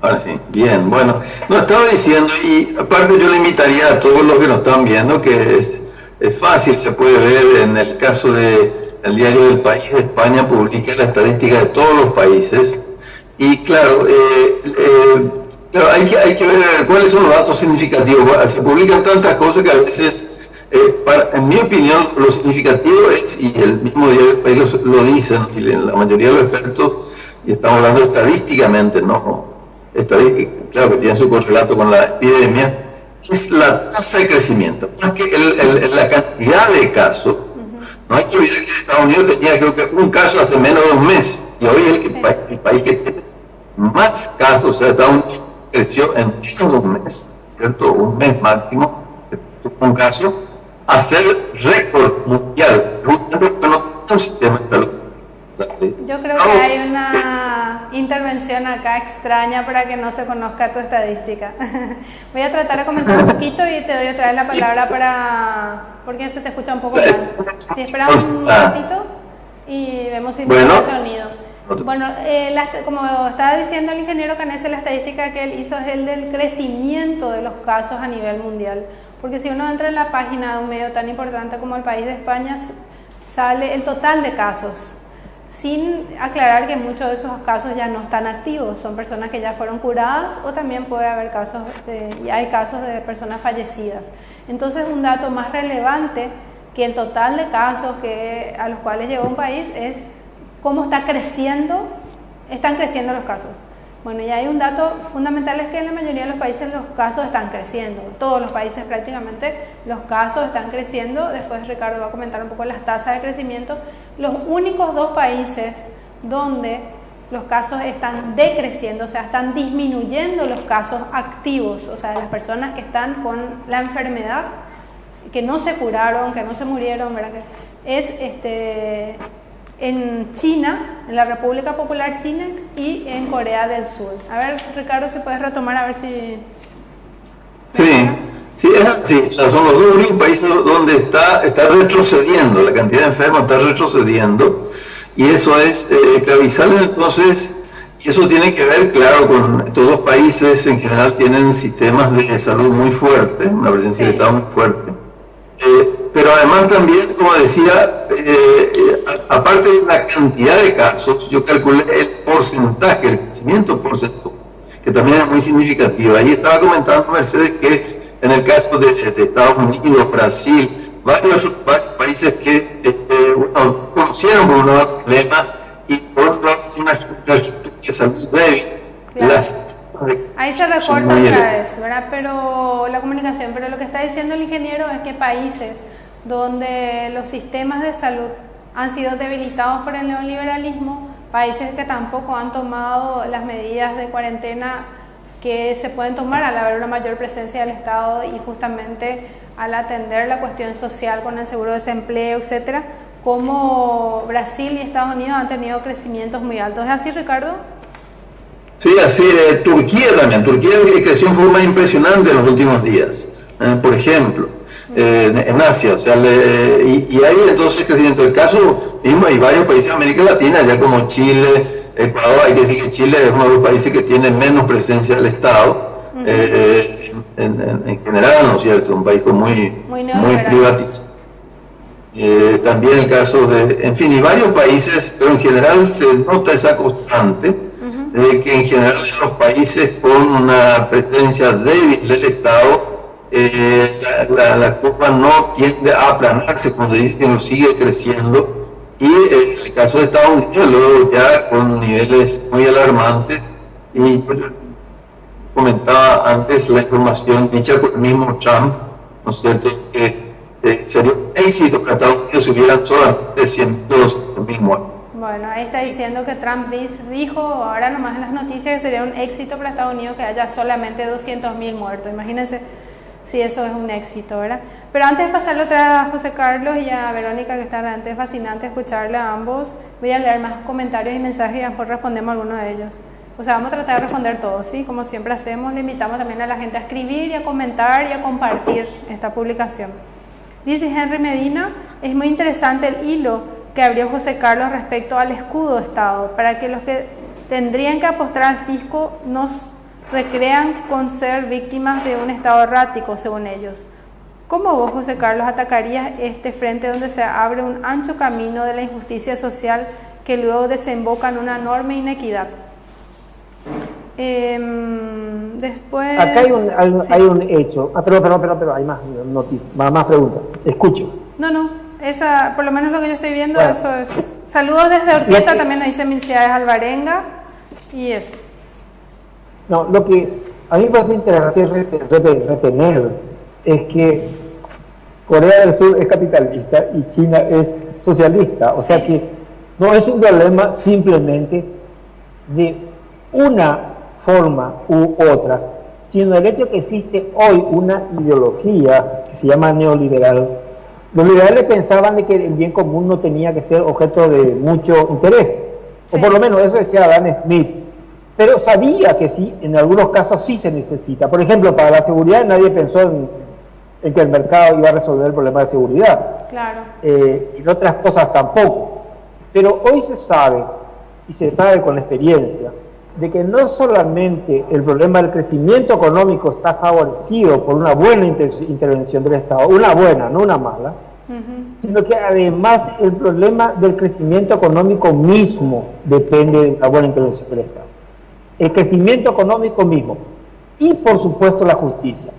[SPEAKER 2] Ahora sí, bien, bueno. No, estaba diciendo, y aparte yo le invitaría a todos los que nos están viendo, que es fácil, se puede ver en el caso del diario del País de España, publica la estadística de todos los países, y claro, hay que ver cuáles son los datos significativos. Se publican tantas cosas que a veces, en mi opinión, lo significativo es, y el mismo diario del País lo dicen, y la mayoría de los expertos, y estamos hablando estadísticamente, ¿no? Claro que tiene su correlato con la epidemia, es la tasa de crecimiento, porque la cantidad de casos. No hay que olvidar que Estados Unidos tenía, creo que, un caso hace menos de un mes, y hoy es el país que tiene más casos. O sea, Estados Unidos creció en menos de un mes, ¿cierto? Un mes máximo, un caso, hacer récord mundial, justamente no un sistema de salud.
[SPEAKER 1] Yo creo que hay una intervención acá extraña para que no se conozca tu estadística. Voy a tratar de comentar un poquito y te doy otra vez la palabra porque se te escucha un poco mal. Si esperamos un ratito y vemos si tiene sonido. Bueno, como estaba diciendo el ingeniero Canese, la estadística que él hizo es el del crecimiento de los casos a nivel mundial. Porque si uno entra en la página de un medio tan importante como el País de España, sale el total de casos, sin aclarar que muchos de esos casos ya no están activos, son personas que ya fueron curadas o también puede haber casos y hay casos de personas fallecidas. Entonces un dato más relevante que el total de casos a los cuales llegó un país es cómo están creciendo los casos. Bueno, y hay un dato fundamental, es que en la mayoría de los países los casos están creciendo, todos los países prácticamente los casos están creciendo. Después Ricardo va a comentar un poco las tasas de crecimiento. Los únicos 2 países donde los casos están decreciendo, o sea, están disminuyendo los casos activos, o sea, las personas que están con la enfermedad, que no se curaron, que no se murieron, ¿verdad? Es en China, en la República Popular China y en Corea del Sur. A ver, Ricardo, si puedes retomar a ver si...
[SPEAKER 2] Sí, es así. O sea, son los 2 únicos países donde está retrocediendo, la cantidad de enfermos está retrocediendo, y eso es esclavizar. Entonces, y eso tiene que ver, claro, con estos 2 países en general tienen sistemas de salud muy fuertes, una presencia de Estado muy fuerte. Pero además también, como decía, aparte de la cantidad de casos, yo calculé el porcentaje, el crecimiento porcentual, que también es muy significativo. Ahí estaba comentando Mercedes que en el caso de Estados Unidos, Brasil, varios países que conocieron por un nuevo problema y por otro lado una estructura de salud débil.
[SPEAKER 1] Claro. Ahí se recorta otra vez, ¿verdad? Pero la comunicación, pero lo que está diciendo el ingeniero es que países donde los sistemas de salud han sido debilitados por el neoliberalismo, países que tampoco han tomado las medidas de cuarentena que se pueden tomar al haber una mayor presencia del Estado y justamente al atender la cuestión social con el seguro de desempleo, etcétera, como Brasil y Estados Unidos han tenido crecimientos muy altos. ¿Es así, Ricardo?
[SPEAKER 2] Sí, así. Turquía también. Turquía creció en forma impresionante en los últimos días. Por ejemplo, en Asia, o sea, y hay entonces crecimiento. El caso mismo, hay varios países de América Latina, ya como Chile, Ecuador. Hay que decir que Chile es uno de los países que tiene menos presencia del Estado, en general, ¿no es cierto? Un país muy privatizado. También el caso de, en fin, y varios países, pero en general se nota esa constante de que en general en los países con una presencia débil del Estado, la curva no tiende a aplanarse, como se dice, sino sigue creciendo. Y en el caso de Estados Unidos, luego ya con niveles muy alarmantes, y comentaba antes la información dicha por el mismo Trump, ¿no es cierto?, que sería un éxito para Estados Unidos si hubieran solamente 100.000 muertos.
[SPEAKER 1] Bueno, ahí está diciendo que Trump dijo ahora nomás en las noticias que sería un éxito para Estados Unidos que haya solamente 200.000 muertos. Imagínense si eso es un éxito, ¿verdad? Pero antes de pasarle otra vez a José Carlos y a Verónica, que está realmente fascinante escucharle a ambos, voy a leer más comentarios y mensajes y a lo mejor respondemos a alguno de ellos. O sea, vamos a tratar de responder todos, ¿sí? Como siempre hacemos, le invitamos también a la gente a escribir y a comentar y a compartir esta publicación. Dice Henry Medina, es muy interesante el hilo que abrió José Carlos respecto al escudo de Estado, para que los que tendrían que apostar al fisco nos recrean con ser víctimas de un Estado errático, según ellos. ¿Cómo vos, José Carlos, atacarías este frente donde se abre un ancho camino de la injusticia social que luego desemboca en una enorme inequidad? Después...
[SPEAKER 4] Acá hay un hecho. Pero hay más noticias, más preguntas. Escucho.
[SPEAKER 1] No, esa, por lo menos lo que yo estoy viendo,
[SPEAKER 4] bueno,
[SPEAKER 1] eso es. Saludos desde Orquesta, también nos dice Milciades Alvarenga, y eso.
[SPEAKER 4] No, lo que a mí me parece interesante retener es que Corea del Sur es capitalista y China es socialista, o sea que no es un problema simplemente de una forma u otra, sino el hecho que existe hoy una ideología que se llama neoliberal, Los liberales pensaban de que el bien común no tenía que ser objeto de mucho interés, o por lo menos eso decía Adam Smith, pero sabía que sí, en algunos casos sí se necesita. Por ejemplo, para la seguridad nadie pensó en que el mercado iba a resolver el problema de seguridad,
[SPEAKER 1] Claro.
[SPEAKER 4] Y en otras cosas tampoco. Pero hoy se sabe, y se sabe con la experiencia, de que no solamente el problema del crecimiento económico está favorecido por una buena intervención del Estado, una buena, no una mala, sino que además el problema del crecimiento económico mismo depende de la buena intervención del Estado. El crecimiento económico mismo y por supuesto la justicia.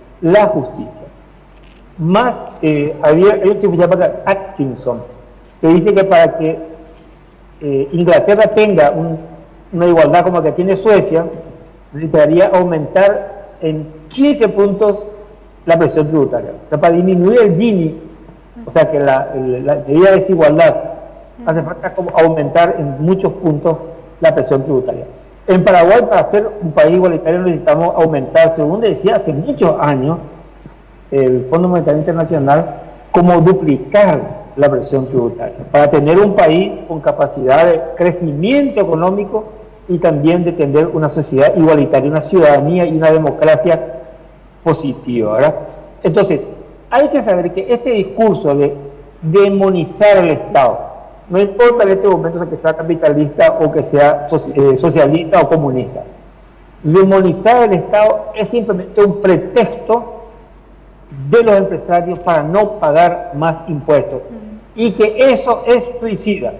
[SPEAKER 4] Más, hay un tipo que se llama Atkinson, que dice que para que Inglaterra tenga una igualdad como la que tiene Suecia, necesitaría aumentar en 15 puntos la presión tributaria. O sea, para disminuir el Gini, o sea que la medida de desigualdad, hace falta como aumentar en muchos puntos la presión tributaria. En Paraguay, para ser un país igualitario, necesitamos aumentar, según decía hace muchos años, el Fondo Monetario Internacional, como duplicar la presión tributaria, para tener un país con capacidad de crecimiento económico y también de tener una sociedad igualitaria, una ciudadanía y una democracia positiva, ¿verdad? Entonces, hay que saber que este discurso de demonizar al Estado, no importa en este momento que sea capitalista o que sea socialista o comunista, demonizar al Estado es simplemente un pretexto de los empresarios para no pagar más impuestos, y que eso es suicida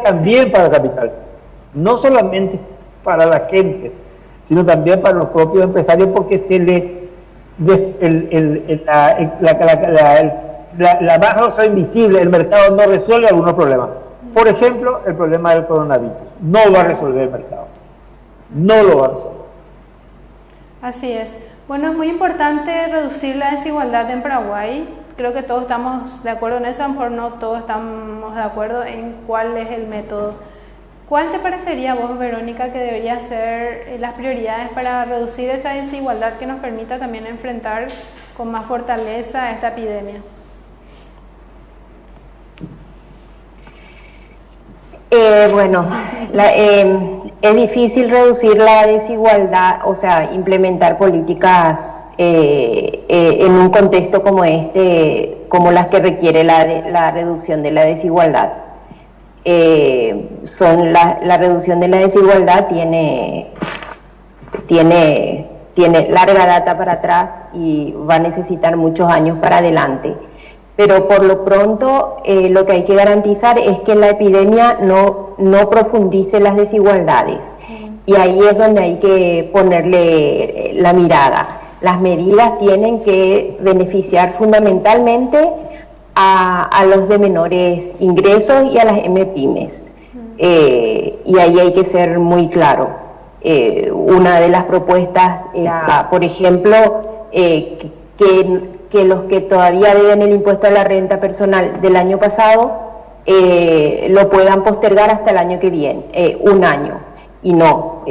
[SPEAKER 4] también para el capital, no solamente para la gente, sino también para los propios empresarios, porque se le la baja o sea invisible, el mercado no resuelve algunos problemas. Por ejemplo, el problema del coronavirus no va a resolver el mercado, no lo va a resolver.
[SPEAKER 1] Así es. Bueno, es muy importante reducir la desigualdad en Paraguay. Creo que todos estamos de acuerdo en eso, a lo mejor no todos estamos de acuerdo en cuál es el método. ¿Cuál te parecería a vos, Verónica, que deberían ser las prioridades para reducir esa desigualdad que nos permita también enfrentar con más fortaleza esta epidemia?
[SPEAKER 3] Bueno, es difícil reducir la desigualdad, o sea, implementar políticas en un contexto como este, como las que requiere la reducción de la desigualdad. La reducción de la desigualdad tiene larga data para atrás y va a necesitar muchos años para adelante. Pero por lo pronto lo que hay que garantizar es que la epidemia no profundice las desigualdades. Y ahí es donde hay que ponerle la mirada. Las medidas tienen que beneficiar fundamentalmente a los de menores ingresos y a las MPYMEs. Y ahí hay que ser muy claro. Una de las propuestas era, por ejemplo, que los que todavía deben el impuesto a la renta personal del año pasado lo puedan postergar hasta el año que viene, un año. Y no,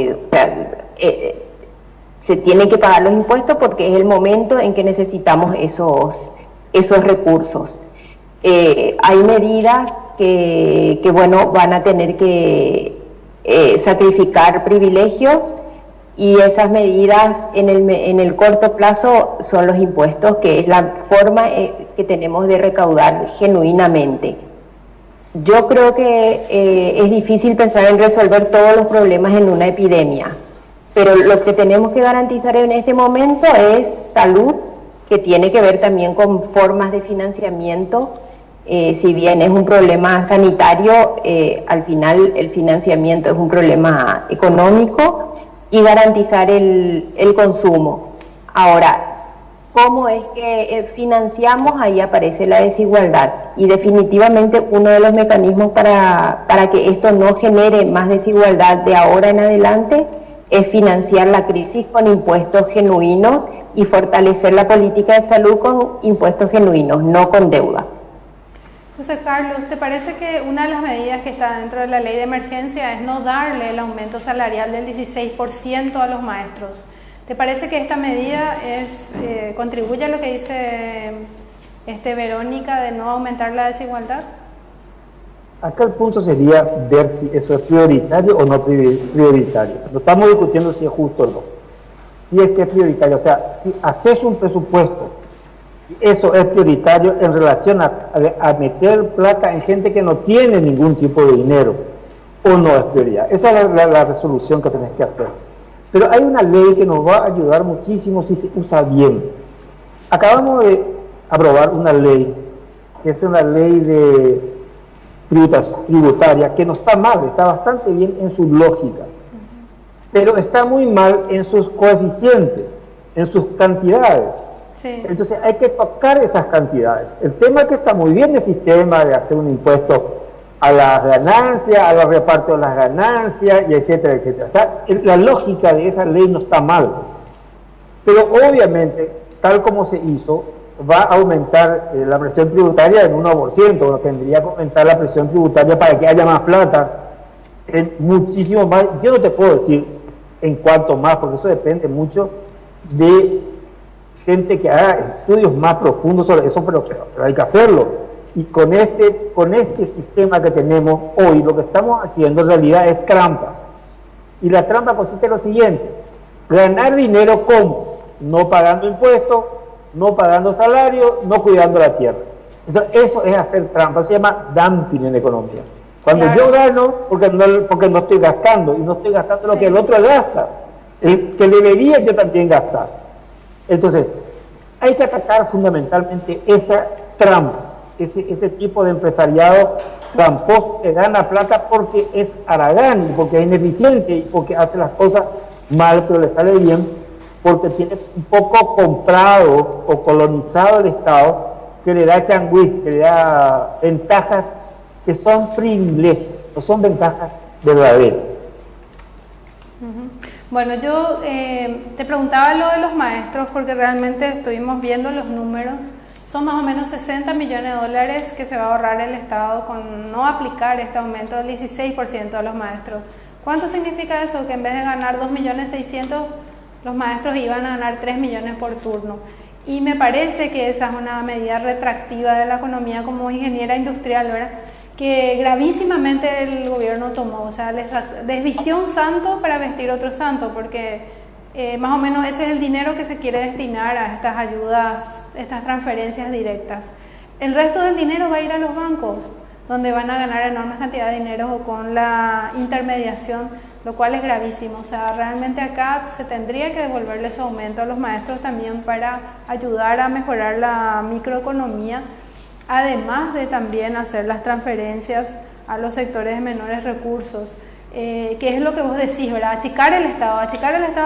[SPEAKER 3] se tienen que pagar los impuestos porque es el momento en que necesitamos esos recursos. Hay medidas que bueno, van a tener que sacrificar privilegios, y esas medidas en el corto plazo son los impuestos, que es la forma que tenemos de recaudar genuinamente. Yo creo que es difícil pensar en resolver todos los problemas en una epidemia, pero lo que tenemos que garantizar en este momento es salud, que tiene que ver también con formas de financiamiento. Si bien es un problema sanitario, al final el financiamiento es un problema económico, y garantizar el consumo. Ahora, ¿cómo es que financiamos? Ahí aparece la desigualdad, y definitivamente uno de los mecanismos para que esto no genere más desigualdad de ahora en adelante es financiar la crisis con impuestos genuinos y fortalecer la política de salud con impuestos genuinos, no con deuda.
[SPEAKER 1] José Carlos, ¿te parece que una de las medidas que está dentro de la ley de emergencia es no darle el aumento salarial del 16% a los maestros? ¿Te parece que esta medida contribuye a lo que dice Verónica, de no aumentar la desigualdad?
[SPEAKER 4] Acá el punto sería ver si eso es prioritario o no prioritario. No estamos discutiendo si es justo o no. Si es que es prioritario, o sea, si haces un presupuesto, eso es prioritario en relación a meter plata en gente que no tiene ningún tipo de dinero, o no es prioridad. Esa es la resolución que tenés que hacer. Pero hay una ley que nos va a ayudar muchísimo si se usa bien. Acabamos de aprobar una ley, que es una ley de tributaria, que no está mal, está bastante bien en su lógica, pero está muy mal en sus coeficientes, en sus cantidades. Sí. Entonces hay que tocar esas cantidades. El tema es que está muy bien el sistema de hacer un impuesto a las ganancias, a los repartos de las ganancias, y etcétera, etcétera. O sea, la lógica de esa ley no está mal, pero obviamente, tal como se hizo, va a aumentar la presión tributaria en 1%, o tendría que aumentar la presión tributaria para que haya más plata, muchísimo más. Yo no te puedo decir en cuánto más, porque eso depende mucho de gente que haga estudios más profundos sobre eso, pero hay que hacerlo. Y con este sistema que tenemos hoy, lo que estamos haciendo en realidad es trampa. Y la trampa consiste en lo siguiente: ganar dinero ¿cómo? No pagando impuestos, no pagando salario, no cuidando la tierra. Entonces, eso es hacer trampa, se llama dumping en economía. Cuando yo gano, porque no estoy gastando, y no estoy gastando lo que el otro gasta, el que debería yo también gastar. Entonces, hay que atacar fundamentalmente esa trampa, ese tipo de empresariado tramposo que gana plata porque es haragán, porque es ineficiente, y porque hace las cosas mal, pero le sale bien, porque tiene un poco comprado o colonizado el Estado, que le da changuis, que le da ventajas que son privilegios, no son ventajas verdaderas.
[SPEAKER 1] Bueno, yo te preguntaba lo de los maestros, porque realmente estuvimos viendo los números. Son más o menos 60 millones de dólares que se va a ahorrar el Estado con no aplicar este aumento del 16% a los maestros. ¿Cuánto significa eso? Que en vez de ganar 2.600.000, los maestros iban a ganar 3 millones por turno. Y me parece que esa es una medida retractiva de la economía como ingeniera industrial, ¿verdad?, que gravísimamente el gobierno tomó. O sea, desvistió un santo para vestir otro santo, porque más o menos ese es el dinero que se quiere destinar a estas ayudas, estas transferencias directas. El resto del dinero va a ir a los bancos, donde van a ganar enormes cantidades de dinero con la intermediación, lo cual es gravísimo. O sea, realmente acá se tendría que devolverle ese aumento a los maestros también para ayudar a mejorar la microeconomía, además de también hacer las transferencias a los sectores de menores recursos, que es lo que vos decís, ¿verdad? Achicar el Estado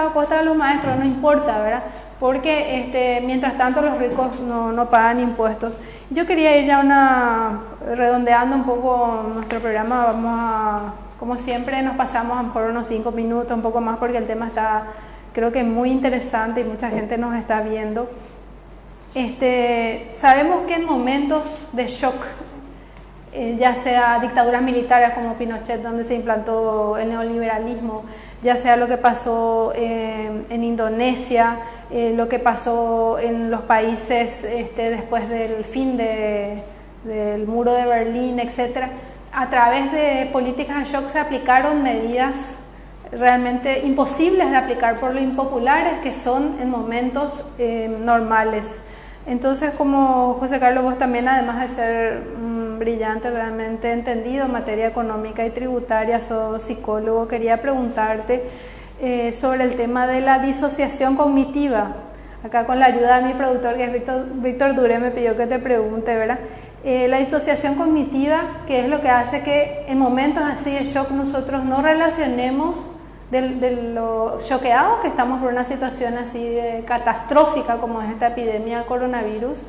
[SPEAKER 1] a costa de los maestros no importa, ¿verdad? Porque mientras tanto los ricos no pagan impuestos. Yo quería ir ya redondeando un poco nuestro programa. Vamos a, como siempre, nos pasamos a lo mejor unos 5 minutos, un poco más, porque el tema está, creo que muy interesante y mucha gente nos está viendo. Sabemos que en momentos de shock, ya sea dictaduras militares como Pinochet, donde se implantó el neoliberalismo, ya sea lo que pasó en Indonesia, lo que pasó en los países después del fin del muro de Berlín, etc. A través de políticas de shock se aplicaron medidas realmente imposibles de aplicar por lo impopulares que son en momentos normales. Entonces, como José Carlos, vos también, además de ser brillante, realmente entendido en materia económica y tributaria, sos psicólogo, quería preguntarte sobre el tema de la disociación cognitiva. Acá, con la ayuda de mi productor, que es Víctor Duré, me pidió que te pregunte, ¿verdad? La disociación cognitiva, que es lo que hace que en momentos así de shock nosotros no relacionemos de lo choqueados que estamos por una situación así de catastrófica como es esta epidemia del coronavirus,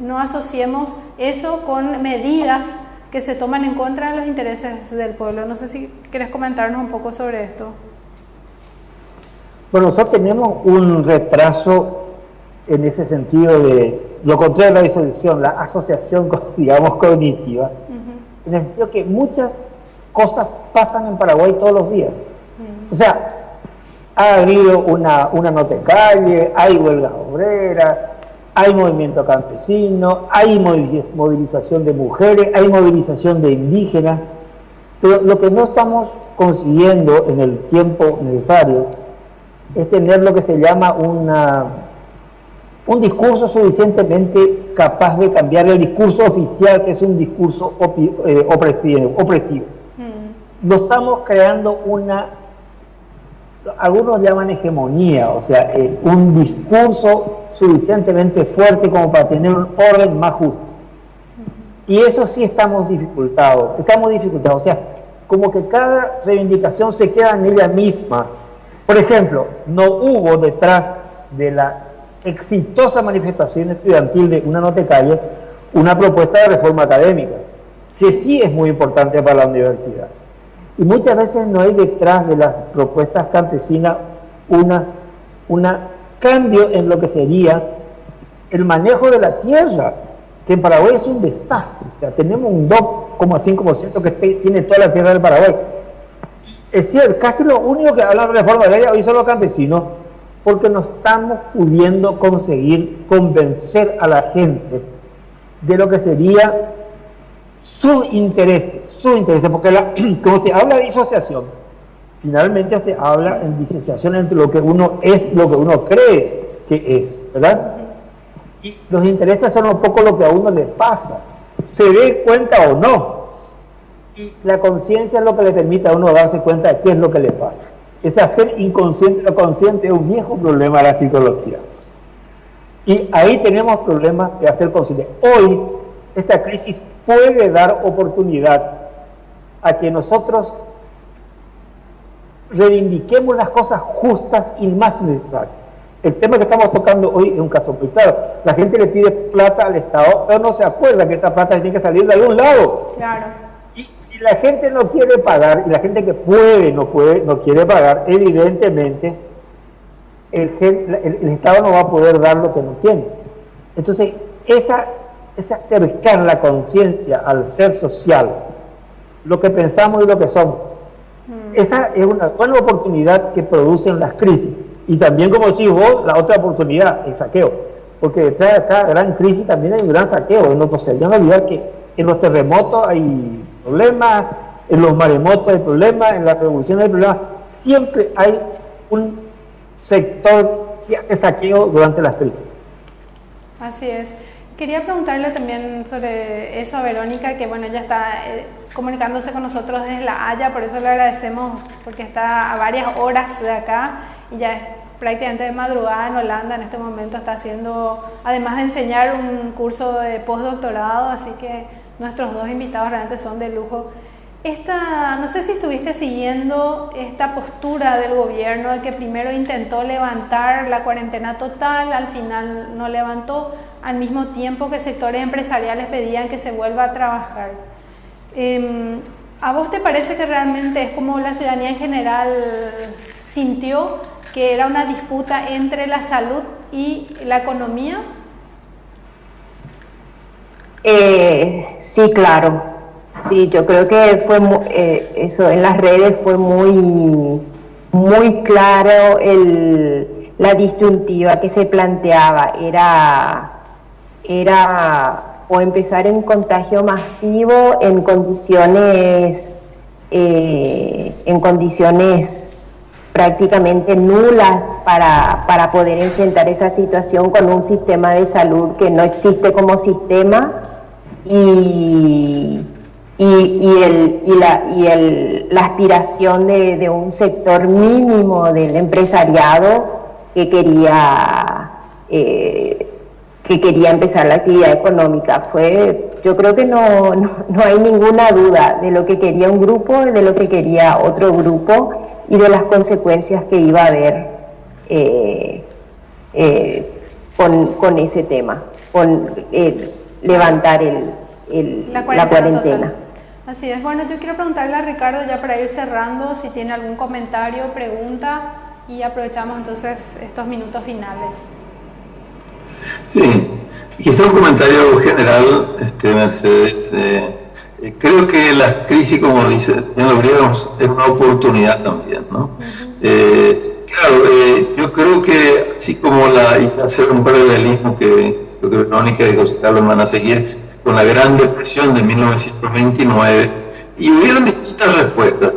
[SPEAKER 1] no asociemos eso con medidas que se toman en contra de los intereses del pueblo. No sé si quieres comentarnos un poco sobre esto. Bueno,
[SPEAKER 4] nosotros tenemos un retraso en ese sentido de lo contrario de la disociación, la asociación, digamos, cognitiva, en el sentido que muchas cosas pasan en Paraguay todos los días. O sea, ha habido una nota de calle, hay huelgas obreras, hay movimiento campesino, hay movilización de mujeres, hay movilización de indígenas, pero lo que no estamos consiguiendo en el tiempo necesario es tener lo que se llama un discurso suficientemente capaz de cambiar el discurso oficial, que es un discurso opresivo. No estamos creando algunos llaman hegemonía, o sea, un discurso suficientemente fuerte como para tener un orden más justo. Y eso sí estamos dificultados, o sea, como que cada reivindicación se queda en ella misma. Por ejemplo, no hubo detrás de la exitosa manifestación estudiantil de Una no te calles una propuesta de reforma académica, que sí es muy importante para la universidad. Y muchas veces no hay detrás de las propuestas campesinas un cambio en lo que sería el manejo de la tierra, que en Paraguay es un desastre. O sea, tenemos un 2,5% que tiene toda la tierra del Paraguay. Es cierto, casi lo único que habla de reforma agraria hoy son los campesinos, porque no estamos pudiendo conseguir convencer a la gente de lo que sería sus intereses, porque como se habla de disociación, finalmente se habla en disociación entre lo que uno es y lo que uno cree que es, ¿verdad? Y los intereses son un poco lo que a uno le pasa, se dé cuenta o no, y la conciencia es lo que le permite a uno darse cuenta de qué es lo que le pasa. Ese hacer inconsciente o consciente es un viejo problema de la psicología. Y ahí tenemos problemas de hacer consciente. Hoy, esta crisis puede dar oportunidad a que nosotros reivindiquemos las cosas justas y más necesarias. El tema que estamos tocando hoy es un caso muy claro. La gente le pide plata al Estado, pero no se acuerda que esa plata tiene que salir de algún lado.
[SPEAKER 1] Claro.
[SPEAKER 4] Y si la gente no quiere pagar, y la gente que no quiere pagar, evidentemente el Estado no va a poder dar lo que no tiene. Entonces, es acercar la conciencia al ser social, lo que pensamos y lo que somos. Esa es una buena oportunidad que producen las crisis. Y también, como decís vos, la otra oportunidad, el saqueo. Porque detrás de cada gran crisis también hay un gran saqueo. No olvidar que en los terremotos hay problemas, en los maremotos hay problemas, en las revoluciones hay problemas. Siempre hay un sector que hace saqueo durante las crisis.
[SPEAKER 1] Así es. Quería preguntarle también sobre eso a Verónica, que bueno, ella está comunicándose con nosotros desde La Haya, por eso le agradecemos, porque está a varias horas de acá y ya es prácticamente de madrugada en Holanda. En este momento está haciendo, además de enseñar, un curso de postdoctorado, así que nuestros dos invitados realmente son de lujo. No sé si estuviste siguiendo esta postura del gobierno de que primero intentó levantar la cuarentena total, al final no levantó, al mismo tiempo que sectores empresariales pedían que se vuelva a trabajar. ¿A vos te parece que realmente es como la ciudadanía en general sintió que era una disputa entre la salud y la economía?
[SPEAKER 3] Sí, claro. Sí, yo creo que fue eso en las redes fue muy claro la disyuntiva que se planteaba. Era o empezar en contagio masivo en condiciones prácticamente nulas para poder enfrentar esa situación con un sistema de salud que no existe como sistema y la aspiración de un sector mínimo del empresariado que quería empezar la actividad económica. Yo creo que no hay ninguna duda de lo que quería un grupo, de lo que quería otro grupo y de las consecuencias que iba a haber con ese tema, con levantar la cuarentena.
[SPEAKER 1] Total. Así es. Bueno, yo quiero preguntarle a Ricardo, ya para ir cerrando, si tiene algún comentario, pregunta, y aprovechamos entonces estos minutos finales.
[SPEAKER 2] Sí, quizá un comentario general, Mercedes. Creo que la crisis, como dice el señor Brieva, es una oportunidad también, ¿no? Claro, yo creo que así como hacer un paralelismo que creo que Verónica y José Carlos van a seguir, con la Gran Depresión de 1929, y hubieron distintas respuestas.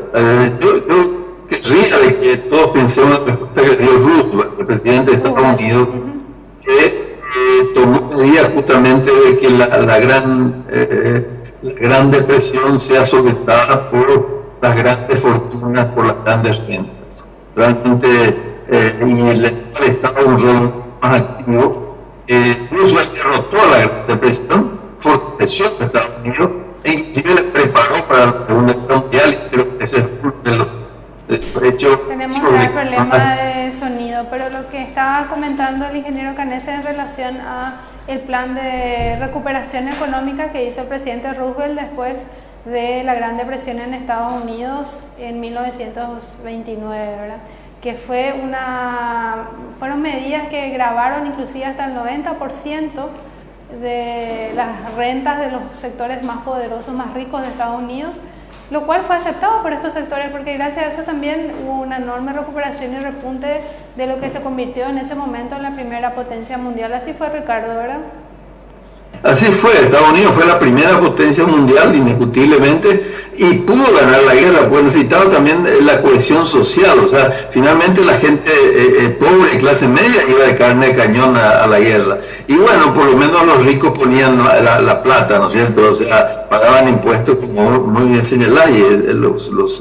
[SPEAKER 2] Yo querría de que todos pensemos en la respuesta que dio Roosevelt, el presidente de Estados Unidos, que tomó medidas justamente de que la Gran Depresión sea solventada por las grandes fortunas, por las grandes rentas. Realmente, y el Estado un rol más activo. Roosevelt derrotó a la Gran Depresión, fortaleció a Estados Unidos e inclusive le preparó para la Segunda Guerra Mundial, y creo que ese es uno de los hechos.
[SPEAKER 1] Tenemos un problema de sonido, pero lo que estaba comentando el ingeniero Canese en relación a el plan de recuperación económica que hizo el presidente Roosevelt después de la Gran Depresión en Estados Unidos en 1929, ¿verdad? Que fueron medidas que gravaron inclusive hasta el 90% de las rentas de los sectores más poderosos, más ricos de Estados Unidos, lo cual fue aceptado por estos sectores porque gracias a eso también hubo una enorme recuperación y repunte de lo que se convirtió en ese momento en la primera potencia mundial. Así fue, Ricardo, ¿verdad?
[SPEAKER 2] Así fue, Estados Unidos fue la primera potencia mundial indiscutiblemente y pudo ganar la guerra, pues necesitaba también la cohesión social, o sea, finalmente la gente pobre, clase media, iba de carne de cañón a la guerra. Y bueno, por lo menos los ricos ponían la plata, ¿no es cierto? O sea, pagaban impuestos, como muy bien señalás, y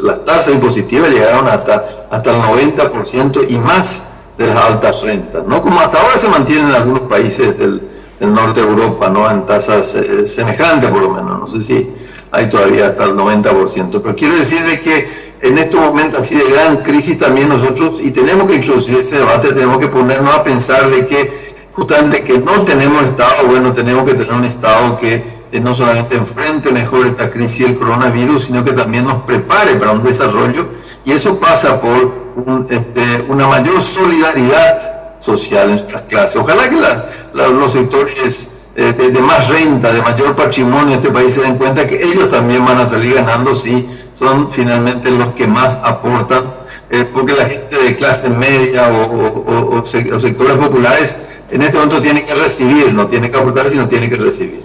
[SPEAKER 2] las tasas impositivas llegaron hasta el 90% y más de las altas rentas, ¿no? Como hasta ahora se mantienen en algunos países del norte de Europa, ¿no? En tasas semejantes por lo menos, no sé si hay todavía hasta el 90%, pero quiero decir de que en estos momentos así de gran crisis también nosotros, y tenemos que introducir ese debate, tenemos que ponernos a pensar de que justamente que no tenemos Estado, bueno, tenemos que tener un Estado que no solamente enfrente mejor esta crisis del coronavirus, sino que también nos prepare para un desarrollo, y eso pasa por una mayor solidaridad social en nuestras clases. Ojalá que los sectores de más renta, de mayor patrimonio en este país se den cuenta que ellos también van a salir ganando si son finalmente los que más aportan, porque la gente de clase media o sectores populares en este momento tiene que recibir, no tiene que aportar, sino tiene que recibir.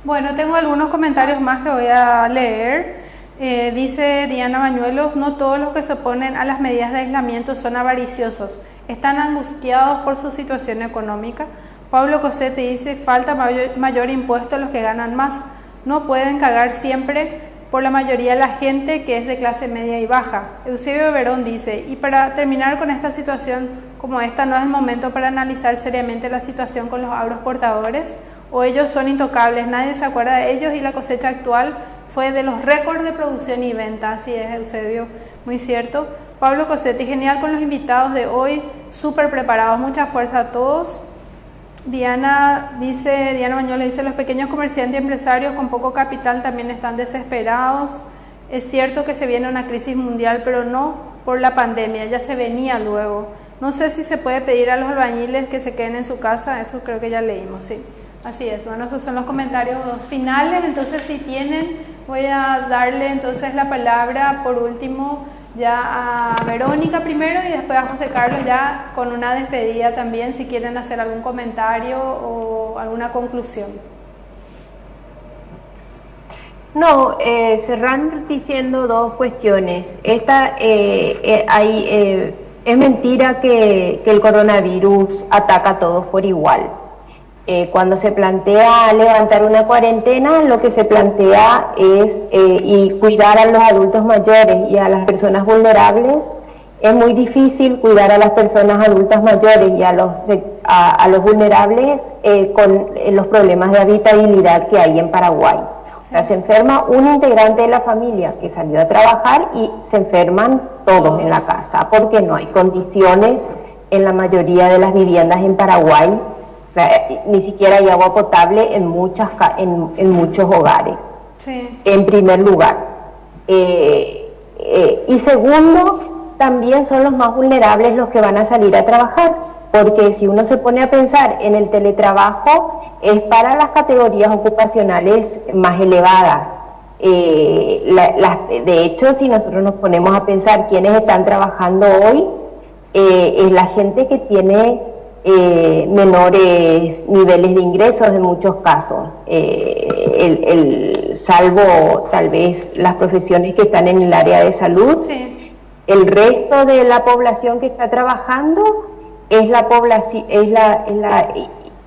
[SPEAKER 1] Bueno, tengo algunos comentarios más que voy a leer. Dice Diana Bañuelos, no todos los que se oponen a las medidas de aislamiento son avariciosos, están angustiados por su situación económica. Pablo Cosetti dice, falta mayor impuesto a los que ganan más, no pueden cagar siempre por la mayoría de la gente que es de clase media y baja. Eusebio Verón dice, y para terminar con esta situación como esta, ¿no es el momento para analizar seriamente la situación con los agroexportadores? ¿O ellos son intocables, nadie se acuerda de ellos y la cosecha actual fue de los récords de producción y venta? Así es, Eusebio, muy cierto. Pablo Cosetti, genial con los invitados de hoy, súper preparados, mucha fuerza a todos. Diana Bañuelos dice, los pequeños comerciantes y empresarios con poco capital también están desesperados. Es cierto que se viene una crisis mundial, pero no por la pandemia, ya se venía luego. No sé si se puede pedir a los albañiles que se queden en su casa, eso creo que ya leímos, sí. Así es, bueno, esos son los comentarios finales, entonces si tienen, voy a darle entonces la palabra por último ya a Verónica primero y después a José Carlos ya con una despedida también, si quieren hacer algún comentario o alguna conclusión.
[SPEAKER 3] No, cerrar diciendo dos cuestiones. Esta, es mentira que el coronavirus ataca a todos por igual. Cuando se plantea levantar una cuarentena, lo que se plantea es y cuidar a los adultos mayores y a las personas vulnerables. Es muy difícil cuidar a las personas adultas mayores y a los vulnerables con los problemas de habitabilidad que hay en Paraguay. O sea, se enferma un integrante de la familia que salió a trabajar y se enferman todos en la casa porque no hay condiciones en la mayoría de las viviendas en Paraguay. O sea, ni siquiera hay agua potable en muchos hogares, sí. En primer lugar. Y segundo, también son los más vulnerables los que van a salir a trabajar, porque si uno se pone a pensar en el teletrabajo, es para las categorías ocupacionales más elevadas. De hecho, si nosotros nos ponemos a pensar quiénes están trabajando hoy, es la gente que tiene menores niveles de ingresos en muchos casos, salvo tal vez las profesiones que están en el área de salud.
[SPEAKER 1] Sí.
[SPEAKER 3] El resto de la población que está trabajando es la población,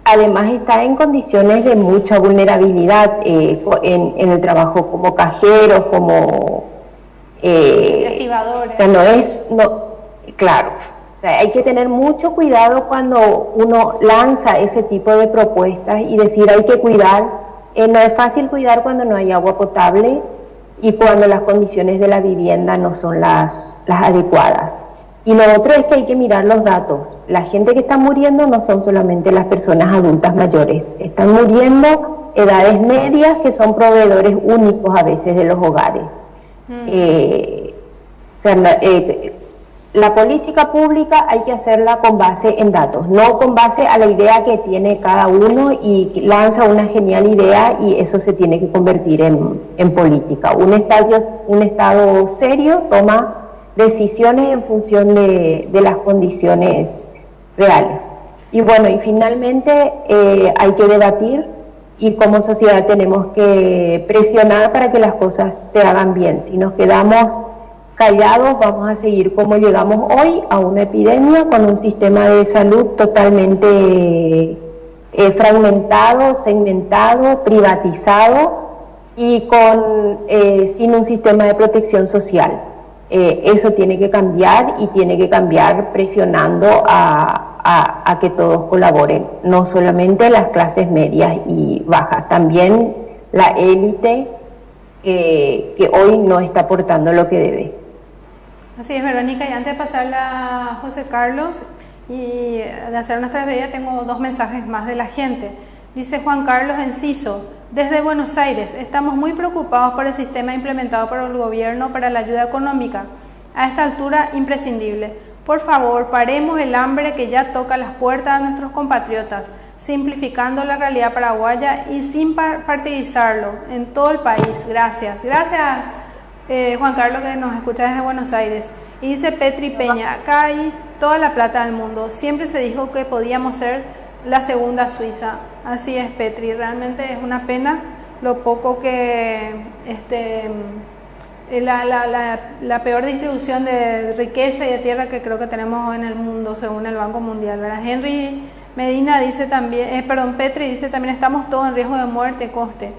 [SPEAKER 3] además está en condiciones de mucha vulnerabilidad en el trabajo, como cajeros, como
[SPEAKER 1] activadores.
[SPEAKER 3] O sea, claro. O sea, hay que tener mucho cuidado cuando uno lanza ese tipo de propuestas y decir hay que cuidar. No es fácil cuidar cuando no hay agua potable y cuando las condiciones de la vivienda no son las adecuadas. Y lo otro es que hay que mirar los datos. La gente que está muriendo no son solamente las personas adultas mayores, están muriendo edades medias que son proveedores únicos a veces de los hogares. La política pública hay que hacerla con base en datos, no con base a la idea que tiene cada uno y lanza una genial idea y eso se tiene que convertir en política. Un Estado serio toma decisiones en función de las condiciones reales. Y bueno, y finalmente hay que debatir y como sociedad tenemos que presionar para que las cosas se hagan bien. Si nos quedamos callados, vamos a seguir como llegamos hoy, a una epidemia con un sistema de salud totalmente fragmentado, segmentado, privatizado y sin un sistema de protección social. Eso tiene que cambiar y tiene que cambiar presionando a que todos colaboren, no solamente las clases medias y bajas, también la élite que hoy no está aportando lo que debe.
[SPEAKER 1] Así es, Verónica, y antes de pasarle a José Carlos y de hacer nuestra despedida, tengo 2 mensajes más de la gente. Dice Juan Carlos Enciso, desde Buenos Aires, estamos muy preocupados por el sistema implementado por el gobierno para la ayuda económica. A esta altura, imprescindible. Por favor, paremos el hambre que ya toca las puertas de nuestros compatriotas, simplificando la realidad paraguaya y sin partidizarlo en todo el país. Gracias. Gracias. Juan Carlos, que nos escucha desde Buenos Aires. Y dice Petri Peña, acá hay toda la plata del mundo. Siempre se dijo que podíamos ser la segunda Suiza. Así es, Petri. Realmente es una pena lo poco que la peor distribución de riqueza y de tierra que creo que tenemos en el mundo, según el Banco Mundial, ¿verdad? Henry Medina dice también, Petri dice también, estamos todos en riesgo de muerte, coste.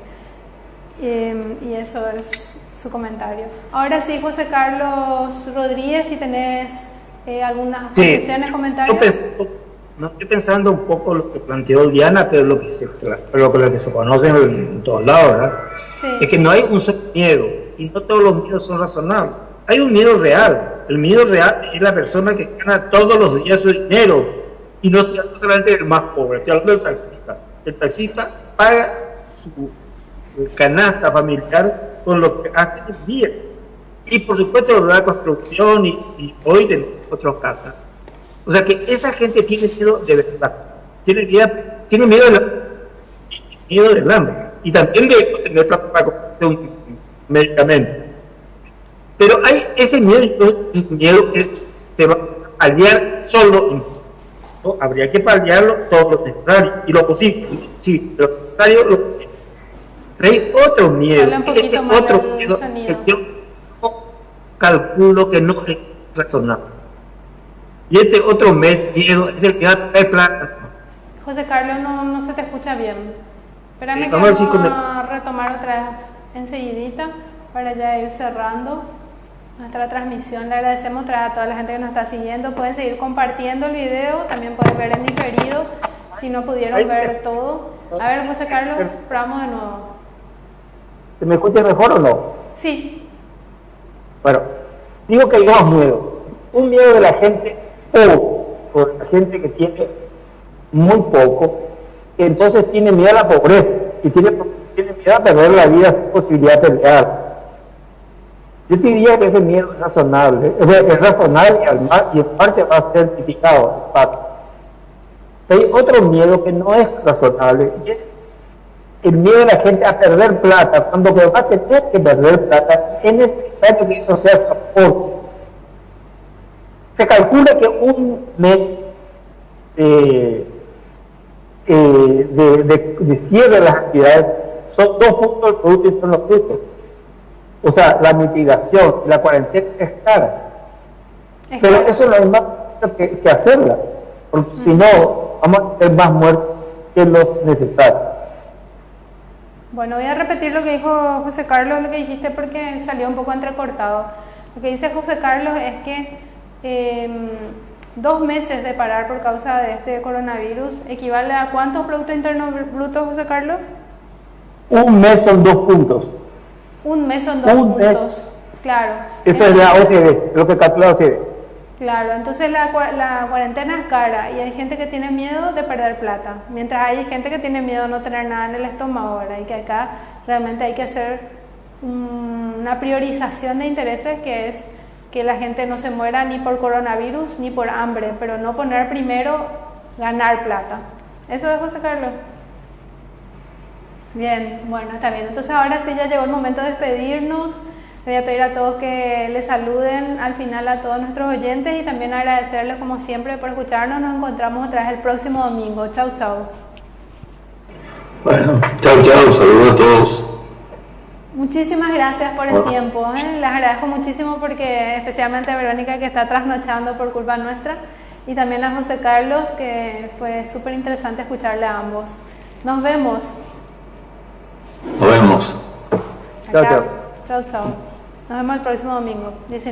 [SPEAKER 1] Y eso es su comentario. Ahora sí, José Carlos Rodríguez, si tenés algunas conclusiones, comentarios.
[SPEAKER 4] No estoy pensando un poco lo que planteó Diana, pero lo que se conoce en todos lados, ¿verdad?
[SPEAKER 1] Sí.
[SPEAKER 4] Es que no hay un solo miedo, y no todos los miedos son razonables. Hay un miedo real. El miedo real es la persona que gana todos los días su dinero, y no estoy hablando solamente del más pobre, estoy hablando del taxista. El taxista paga su canasta familiar con lo que hace el día. Y por supuesto la construcción y hoy tenemos otras casas. O sea que esa gente tiene miedo de verdad, tiene miedo del hambre y también de tener plata para comprarse un medicamento. Pero hay ese miedo que se va a paliar solo, ¿no? Habría que paliarlo todo lo necesario y lo posible. Sí, lo necesario, lo posible. Pero hay otro miedo, ese otro miedo que yo no calculo que no es razonable. Y este otro miedo es el que da plata.
[SPEAKER 1] José Carlos, no se te escucha bien. Espérame que vamos a retomar otra vez enseguidita para ya ir cerrando nuestra transmisión. Le agradecemos a toda la gente que nos está siguiendo. Pueden seguir compartiendo el video, también pueden ver en diferido si no pudieron ver todo. A ver, José Carlos, probamos de nuevo.
[SPEAKER 4] ¿Se me escucha mejor o no?
[SPEAKER 1] Sí.
[SPEAKER 4] Bueno, digo que hay 2 miedos. Un miedo de la gente por la gente que tiene muy poco, que entonces tiene miedo a la pobreza y tiene miedo a perder la vida sin posibilidad de pelear. Yo diría que ese miedo es razonable, es razonable y en parte va a ser criticado. Hay otro miedo que no es razonable y es el miedo de la gente a perder plata. Cuando va a tener que perder plata, es necesario que eso sea transporte. Se calcula que un mes de cierre de las actividades, son 2 puntos del Producto Interno Bruto. O sea, la mitigación, la cuarentena es cara. Pero eso no es más que hacerla, porque si no, vamos a tener más muertos que los necesarios.
[SPEAKER 1] Bueno, voy a repetir lo que dijo José Carlos, lo que dijiste, porque salió un poco entrecortado. Lo que dice José Carlos es que 2 meses de parar por causa de este coronavirus equivale a ¿cuántos Productos Internos Brutos, José Carlos?
[SPEAKER 4] Un mes son 2 puntos.
[SPEAKER 1] Un mes son 2 puntos, claro.
[SPEAKER 4] Esto es la OCDE, lo que calcula la OCDE.
[SPEAKER 1] Claro, entonces la cuarentena es cara y hay gente que tiene miedo de perder plata, mientras hay gente que tiene miedo de no tener nada en el estómago, ¿verdad? Y que acá realmente hay que hacer una priorización de intereses, que es que la gente no se muera ni por coronavirus ni por hambre, pero no poner primero ganar plata. ¿Eso es, José Carlos? Bien, bueno, está bien. Entonces ahora sí ya llegó el momento de despedirnos. Le voy a pedir a todos que les saluden al final a todos nuestros oyentes y también agradecerles como siempre por escucharnos. Nos encontramos otra vez el próximo domingo. Chau, chau.
[SPEAKER 2] Bueno, chau, chau. Saludos a todos.
[SPEAKER 1] Muchísimas gracias por el tiempo. Les agradezco muchísimo porque especialmente a Verónica, que está trasnochando por culpa nuestra, y también a José Carlos, que fue súper interesante escucharle a ambos. Nos vemos.
[SPEAKER 2] Nos vemos.
[SPEAKER 4] Chao, chao.
[SPEAKER 1] Chao, chao. Nos vemos el próximo domingo. 19.